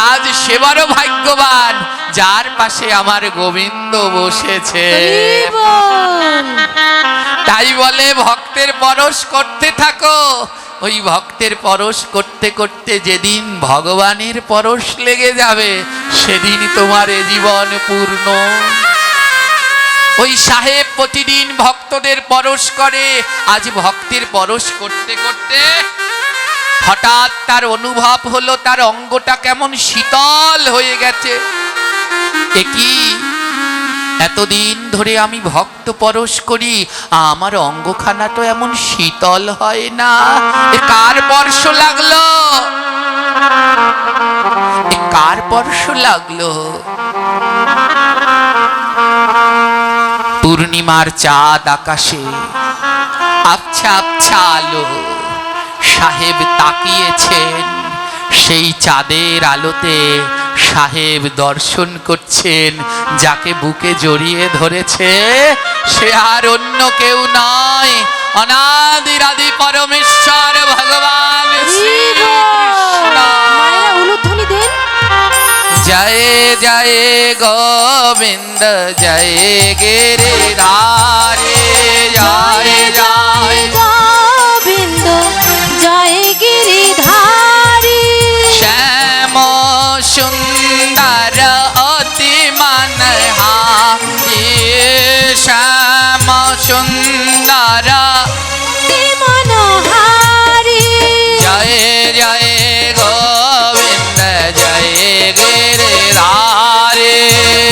আজ সেবারও ভাগ্যবান যার পাশে আমার গোবিন্দ বসেছে। হরি বল। তাই বলে ভক্তের পরশ করতে থাকো। ওই ভক্তের পরশ করতে করতে যেদিন ভগবানের পরশ লেগে যাবে সেদিন তোমার এ জীবন পূর্ণ। ওই সাহেব প্রতিদিন ভক্তদের পরশ করে। আজ ভক্তের পরশ করতে করতে হঠাৎ তার অনুভব হলো তার অঙ্গটা কেমন শীতল হয়ে গেছে। এ কি, এতদিন ধরে আমি ভক্ত পরশ করি, আমার অঙ্গখানা তো এমন শীতল হয় না। এ কার স্পর্শ লাগলো? এ কার স্পর্শ লাগলো? পূর্ণিমার চাঁদ আকাশে আবছা আবছা আলো। সাহেব তাকিয়েছেন, সেই চাঁদের আলোতে সাহেব দর্শন করছেন যাকে বুকে জড়িয়ে ধরেছে সে আর অন্য কেউ নয়, অনাদিরাদি পরমেশ্বর ভগবান শ্রীকৃষ্ণ। মায়েরা উলুধ্বনি দেন। জয় জয় গোবিন্দ জয় গিরিধারে, জয় জয় গোবিন্দ জয় গিরিধারী। শ্যাম সুন্দর অতি মনহারি, শ্যাম সুন্দর অতি মনোহারী। জয় জয় গোবিন্দ জয় গিরিধারে,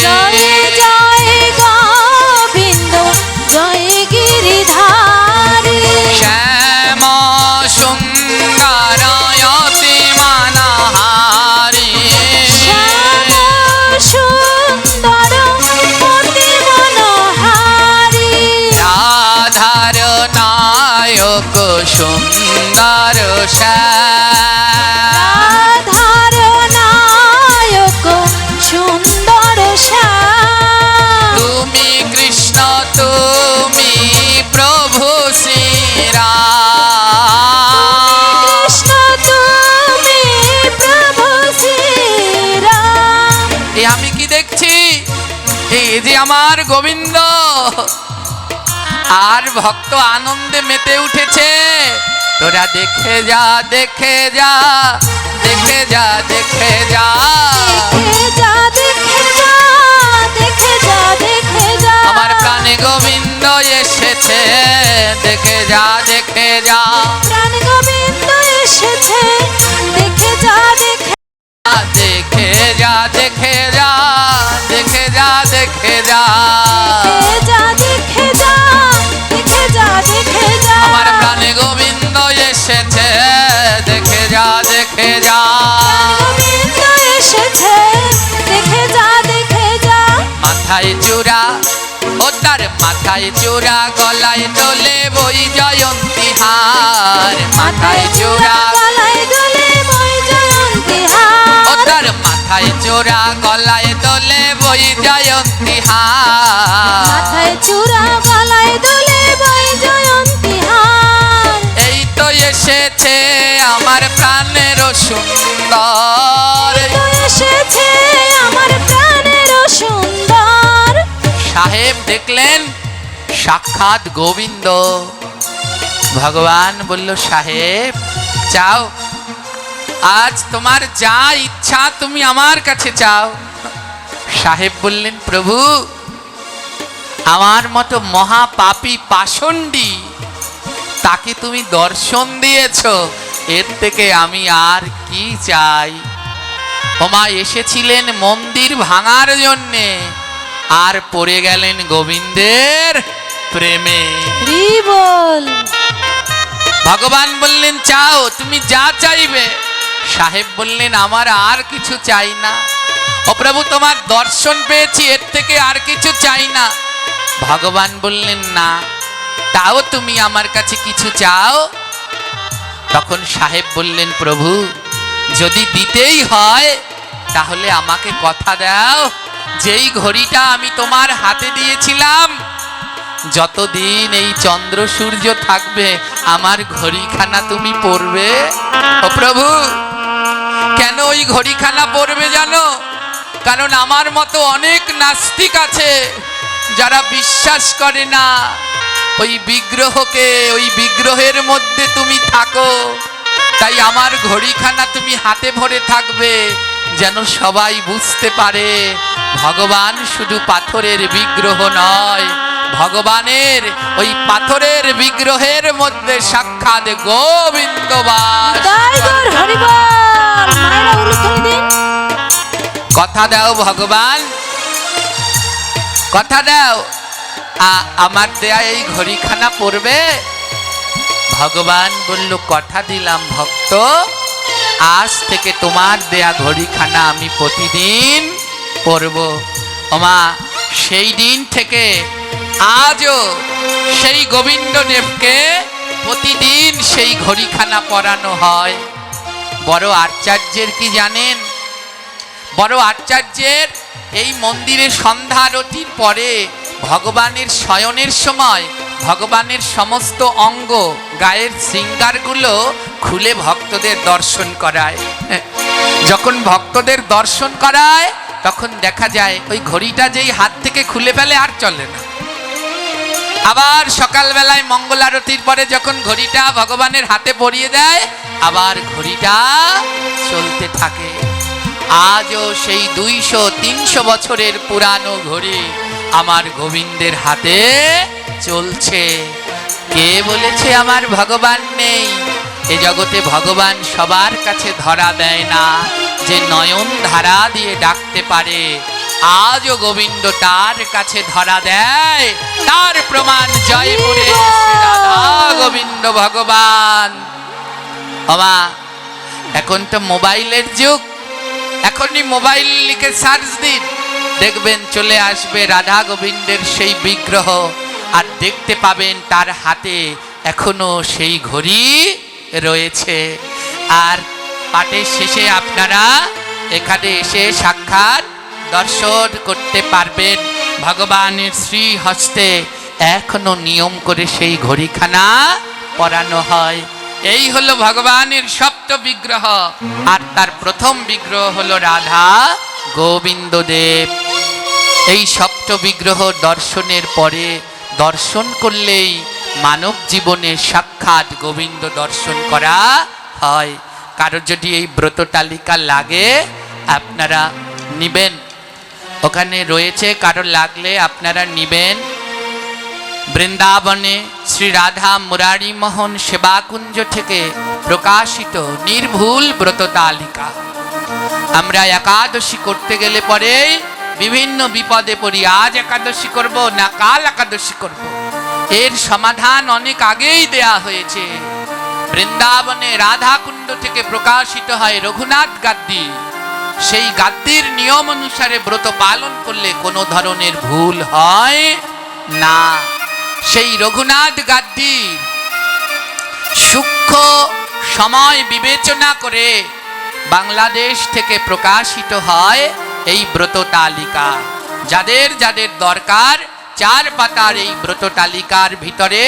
জয় জয় গোবিন্দ জয় গিরিধারী। শ্যাম সুন্দর অতি মনহারি, শ্যাম সুন্দর অতি মনোহারী। রাধার নায়ক সুন্দর শ্যাম, রাধার নায়ক সুন্দর শ্যাম। তুমি কৃষ্ণ তুমি প্রভু শ্রীরাম। কৃষ্ণ তুমি প্রভু শ্রীরাম। এ আমি কি দেখছি? এই যে আমার গোবিন্দ, আর ভক্ত আনন্দে মেতে উঠেছে। তোরা দেখে যা দেখে যা দেখে যা দেখে যা, দেখে যা দেখে যা দেখে যা দেখে যা। আমার প্রাণে গোবিন্দ এসেছে, দেখে যা দেখে যা প্রাণ গোবিন্দ এসেছে, দেখে যা দেখে দেখে যা দেখে যা দেখে যা দেখে যা, যা দেখে যা দেখে যা দেখে যা। আমার প্রাণে গোবিন্দ এসেছে, দেখে যা দেখে যা। গোবিন্দ এসেছে, দেখে যা দেখে যা। মাথায় চূড়া ও তার মাথায় চূড়া, গলায় দোলে বই জয়ন্তী হার, মাথায় চূড়া গলায় দোলে বই জয়ন্তী হার। ও তার মাথায় চূড়া, গলায় দোলে বই জয়ন্তী হার। মাথায় চূড়া গলায় দোলে বই জয়ন্তী হার। এই তো এসেছে আমার প্রাণের সুন্দর, তো এসেছে আমার প্রাণের সুন্দর। সাহেব দেখলেন সাক্ষাৎ গোবিন্দ। ভগবান বলল, সাহেব চাও, আজ তোমার যা ইচ্ছা তুমি আমার কাছে চাও। সাহেব বললেন, প্রভু আমার মতো মহাপাপী পাষণ্ডী তাকে তুমি দর্শন দিয়েছ, এর থেকে আমি আর কি চাই? ওমা এসেছিলেন মন্দির ভাঙার জন্যে, আর পড়ে গেলেন গোবিন্দের প্রেমে। হরি বল। ভগবান বললেন চাও, তুমি যা চাইবে। সাহেব বললেন আমার আর কিছু চাই না। ও প্রভু, তোমার দর্শন পেয়েছি, এর থেকে আর কিছু চাই না। ভগবান বললেন না, তাও তুমি আমার কাছে কিছু চাও? তখন সাহেব বললেন প্রভু, যদি দিতেই হয় তাহলে আমাকে কথা দাও, যেই ঘড়িটা আমি তোমার হাতে দিয়েছিলাম, যতদিন এই চন্দ্র সূর্য থাকবে আমার ঘড়িখানা তুমি পরবে। ও প্রভু, কেন ওই ঘড়িখানা পরবে জানো? কারণ আমার মতো অনেক নাস্তিক আছে যারা বিশ্বাস করে না ওই বিগ্রহকে, ওই বিগ্রহের মধ্যে তুমি থাকো। তাই আমার ঘড়িখানা তুমি হাতে ভরে থাকবে, যেন সবাই বুঝতে পারে ভগবান শুধু পাথরের বিগ্রহ নয়, ভগবানের ওই পাথরের বিগ্রহের মধ্যে সাক্ষাৎ গোবিন্দ বাস। জয় গৌর হরি বল। মায়েরা উলুধ্বনি দিন। কথা দাও ভগবান, কথা দাও, আমার দেয়া এই ঘড়িখানা পড়বে। ভগবান বলল কথা দিলাম ভক্ত, আজ থেকে তোমার দেয়া ঘড়িখানা আমি প্রতিদিন পরব। ওমা সেই দিন থেকে আজও সেই গোবিন্দ দেবকে প্রতিদিন সেই ঘড়িখানা পরানো হয়। বড় আচার্যের কি জানেন? বড় আচার্যের এই মন্দিরে সন্ধ্যা আরতির পরে ভগবানের শয়নের সময় ভগবানের সমস্ত অঙ্গ, গায়ের শৃঙ্গারগুলো খুলে ভক্তদের দর্শন করায়। যখন ভক্তদের দর্শন করায় তখন দেখা যায় ওই ঘড়িটা যেই হাত থেকে খুলে ফেলে আর চলে না। আবার সকালবেলায় মঙ্গল আরতির পরে যখন ঘড়িটা ভগবানের হাতে পরিয়ে দেয়, আবার ঘড়িটা চলতে থাকে। আজও সেই 200-300 বছরের পুরানো ঘড়ি আমার গোবিন্দের হাতে চলছে। কে বলেছে আমার ভগবান নেই? এ জগতে ভগবান সবার কাছে ধরা দেয় না, যে নয়ন ধারা দিয়ে ডাকতে পারে আজও গোবিন্দ তার কাছে ধরা দেয়। তার প্রমাণ জয়পুরে শ্রী রাধা গোবিন্দ ভগবান। বাবা, এখন তো মোবাইলের যুগ, এখনই মোবাইল লিখে সার্চ দিন, দেখবেন চলে আসবে রাধা গোবিন্দের সেই বিগ্রহ, আর দেখতে পাবেন তার হাতে এখনো সেই ঘড়ি রয়েছে। আর পাঠের শেষে আপনারা এখানে এসে সাক্ষাৎ দর্শন করতে পারবেন। ভগবানের শ্রী হস্তে এখনো নিয়ম করে সেই ঘড়িখানা পরানো হয়। এই হলো ভগবানের সপ্ত বিগ্রহ, আর তার প্রথম বিগ্রহ হলো রাধা গোবিন্দ দেব। এই সপ্ত বিগ্রহ দর্শনের পরে, দর্শন করলেই মানব জীবনে সাক্ষাৎ গোবিন্দ দর্শন করা হয়। কারো যদি এই ব্রত তালিকা লাগে আপনারা নিবেন, ওখানে রয়েছে, কারো লাগলে আপনারা নিবেন। বৃন্দাবনে শ্রী রাধা মুরারি মোহন সেবাকুঞ্জ থেকে প্রকাশিত নির্ভুল ব্রত তালিকা। আমরা একাদশী করতে গেলে পরে বিভিন্ন বিপদে পড়ি, আজ একাদশী করব না কাল একাদশী করব। এর সমাধান অনেক আগেই দেয়া হয়েছে। বৃন্দাবনে রাধাকুণ্ড থেকে প্রকাশিত হয় রঘুনাথ গাদ্দি। সেই গাদ্দির নিয়ম অনুসারে ব্রত পালন করলে কোনো ধরনের ভুল হয় না। সেই রঘুনাথ গাদ্দি সূক্ষ্ম সময় বিবেচনা করে বাংলাদেশ থেকে প্রকাশিত হয় এই ব্রত তালিকা। যাদের যাদের দরকার 4 পাতার এই ব্রত তালিকার ভিতরে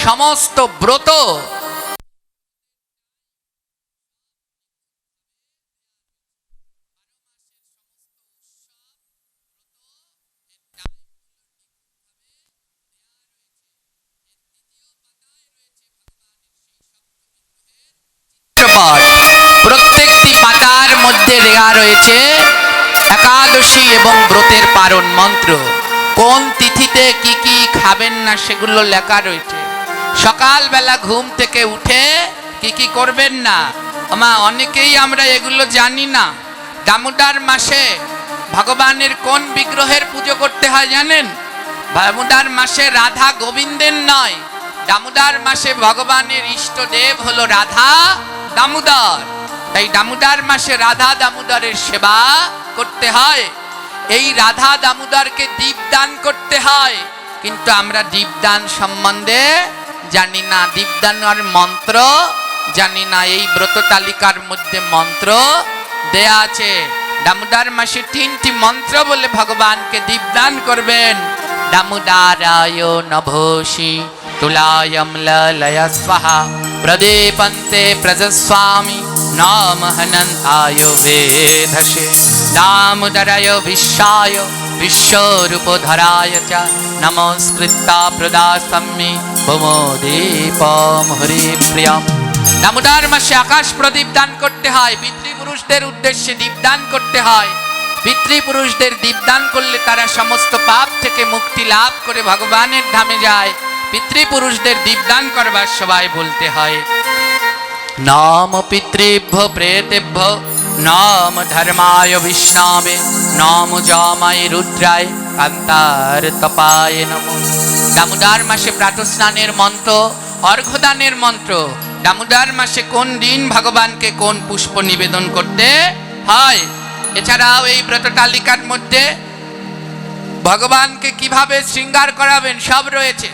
সমস্ত ব্রত প্রত্যেকটি পাতার মধ্যে দেয়া রয়েছে একাদশী এবং ব্রতের পারণ মন্ত্র। কোন তিথিতে কি কি খাবেন না সেগুলো লেখা রয়েছে। সকালবেলা ঘুম থেকে উঠে কি কি করবেন না, আমা অনেকেই আমরা এগুলো জানি না। দামোদর মাসে ভগবানের কোন বিগ্রহের পুজো করতে হয় জানেন? দামোদর মাসে রাধা গোবিন্দের নয়, দামোদর মাসে ভগবানের ইষ্টদেব হলো রাধা দামোদর। তাই দামোদর মাসে রাধা দামোদরের সেবা করতে হয়। এই রাধা দামোদরকে দীপদান করতে হয়, কিন্তু আমরা দীপদান সম্বন্ধে জানি না, দীপদানের মন্ত্র জানি না। এই ব্রত তালিকার মধ্যে মন্ত্র দেয়া আছে। দামোদর মাসে 3টি মন্ত্র বলে ভগবানকে দীপদান করবেন। দামোদরায় নভোষি তুলায়ম ললয় স্বাহা প্রদীপন্তে প্রজস্বামি নাম হনন্তায় বেধসে দামোদরায় বিশ্বায় বিশ্বরূপধরায় চ নমস্কৃত্য প্রদাসম্মি ভূমোদীপম হরিপ্রিয়ম। দামোদর মাসে আকাশ প্রদীপ দান করতে হয়, পিতৃপুরুষদের উদ্দেশ্যে দীপদান করতে হয়। পিতৃপুরুষদের দীপদান করলে তারা সমস্ত পাপ থেকে মুক্তি লাভ করে ভগবানের ধামে যায়। পিতৃপুরুষদের দীপদান করবার সবাই বলতে হয় নাম পিতৃভ্য প্রেতেভ্য নাম ধর্মায় বিষ্ণবে নাম জামায় রুদ্রায় কান্তার তপায় নমঃ। দামোদর মাসে প্রাতঃস্নানের মন্ত্র, অর্ঘ্যদানের মন্ত্র। দামোদর মাসে কোন দিন ভগবানকে কোন পুষ্প নিবেদন করতে হয়। এছাড়াও এই ব্রত তালিকার মধ্যে ভগবানকে কিভাবে শৃঙ্গার করাবেন সব রয়েছে।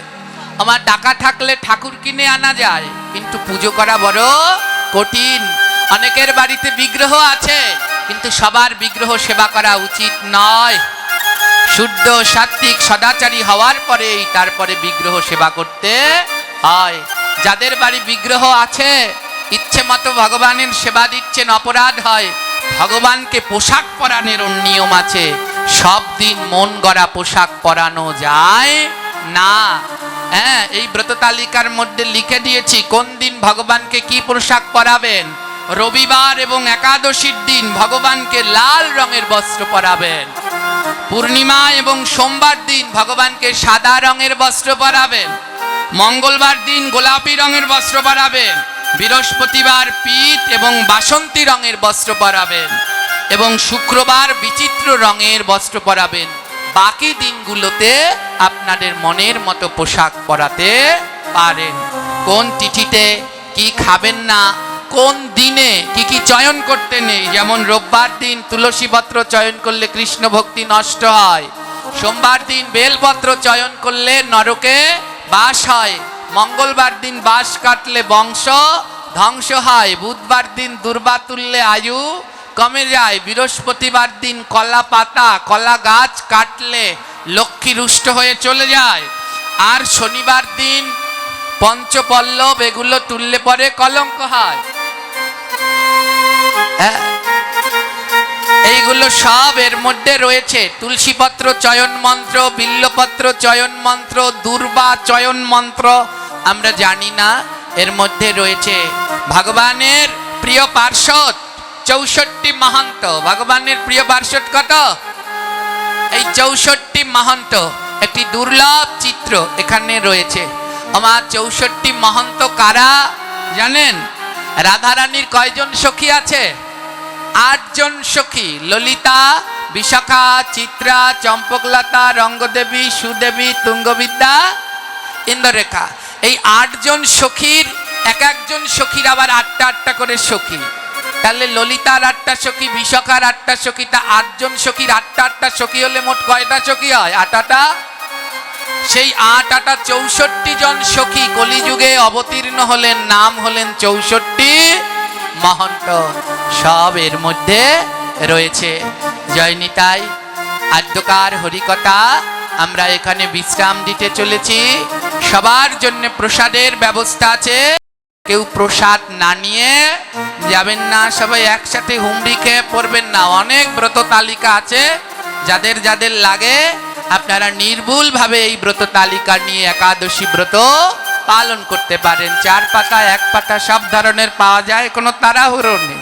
আমার টাকা থাকলে ঠাকুর কিনে আনা যায়, কিন্তু পুজো করা বড় কঠিন। অনেকের বাড়িতে বিগ্রহ আছে, কিন্তু সবার বিগ্রহ সেবা করা উচিত নয়। শুদ্ধ সাত্বিক সদাচারী হওয়ার পরেই তারপরে বিগ্রহ সেবা করতে হয়। যাদের বাড়ি বিগ্রহ আছে, ইচ্ছে মতো ভগবানের সেবা দিচ্ছেন, অপরাধ হয়। ভগবানকে পোশাক পরানোর নিয়ম আছে। সব দিন মন গড়া পোশাক পরানো যায় না। হ্যাঁ, এই ব্রত তালিকার মধ্যে লিখে দিয়েছি কোন দিন ভগবানকে কি পোশাক পরাবেন। রবিবার এবং একাদশীর দিন ভগবানকে লাল রঙের বস্ত্র পরাবেন। পূর্ণিমা এবং সোমবার দিন ভগবানকে সাদা রঙের বস্ত্র পরাবেন। মঙ্গলবার দিন গোলাপি রঙের বস্ত্র পরাবেন। বৃহস্পতিবার পীত এবং বাসন্তী রঙের বস্ত্র পরাবেন এবং শুক্রবার বিচিত্র রঙের বস্ত্র পরাবেন। বাকি দিনগুলোতে আপনাদের মনের মতো পোশাক পরাতে পারেন। কোন তিথিতে কি খাবেন না, কোন দিনে কি কি চয়ন করতে নেই, যেমন রোববার দিন তুলসী পত্র চয়ন করলে কৃষ্ণ ভক্তি নষ্ট হয়। সোমবার দিন বেলপত্র চয়ন করলে নরকে বাস হয়। মঙ্গলবার দিন বাঁশ কাটলে বংশ ধ্বংস হয়। বুধবার দিন দুর্বা তুললে আয়ু কমে যায়। বৃহস্পতিবার দিন কলা পাতা কলা গাছ কাটলে লক্ষ্মী রুষ্ট হয়ে চলে যায়। আর শনিবার দিন পঞ্চপল্লব এগুলো তুললে পরে কলঙ্ক হয়। এইগুলো সব এর মধ্যে রয়েছে। তুলসী পত্র চয়ন মন্ত্র, বিল্লপত্র চয়ন মন্ত্র, দুর্বা চয়ন মন্ত্র আমরা জানি না, এর মধ্যে রয়েছে। ভগবানের প্রিয় পার্ষদ 64 মহন্ত। ভগবানের প্রিয় পার্ষদ কত? এই 64 মহন্ত। একটি দুর্লভ চিত্র এখানে রয়েছে। আমার 64 মহন্ত কারা জানেন? রাধারানীর কয়জন সখী আছে? 8 জন সখী। ললিতা, বিশাখা, চিত্রা, চম্পকলতা, রঙ্গদেবী, সুদেবী, তুঙ্গবিদ্যা, ইন্দ্ররেখা। এই 8 জন সখীর এক একজন সখীর আবার 8টা করে সখী। তাহলে ললিতার 8টা সখী, বিশাখার 8টা সখী, তা 8 জন সখীর 8টা সখী হলে মোট কয়টা সখী হয়? 8টা। সেই 8 64 জন সখী কলিযুগে অবতীর্ণ হলেন, নাম হলেন 64 মহন্ত। সব এর মধ্যে রয়েছে। জয় নিতাই। আদ্যকার হরিকথা আমরা এখানে বিশ্রাম দিতে চলেছি। সবার জন্য প্রসাদের ব্যবস্থা আছে। কেউ প্রসাদ না নিয়ে যাবেন না। সবাই একসাথে হুমড়ি খেয়ে পড়বেন না। অনেক ব্রত তালিকা আছে, যাদের যাদের লাগে আপনারা নির্ভুল ভাবে এই ব্রত তালিকা নিয়ে একাদশী ব্রত পালন করতে পারেন। 4 পাতা 1 পাতা সব ধরনের পাওয়া যায়, কোনো তাড়াহুড়ো নেই।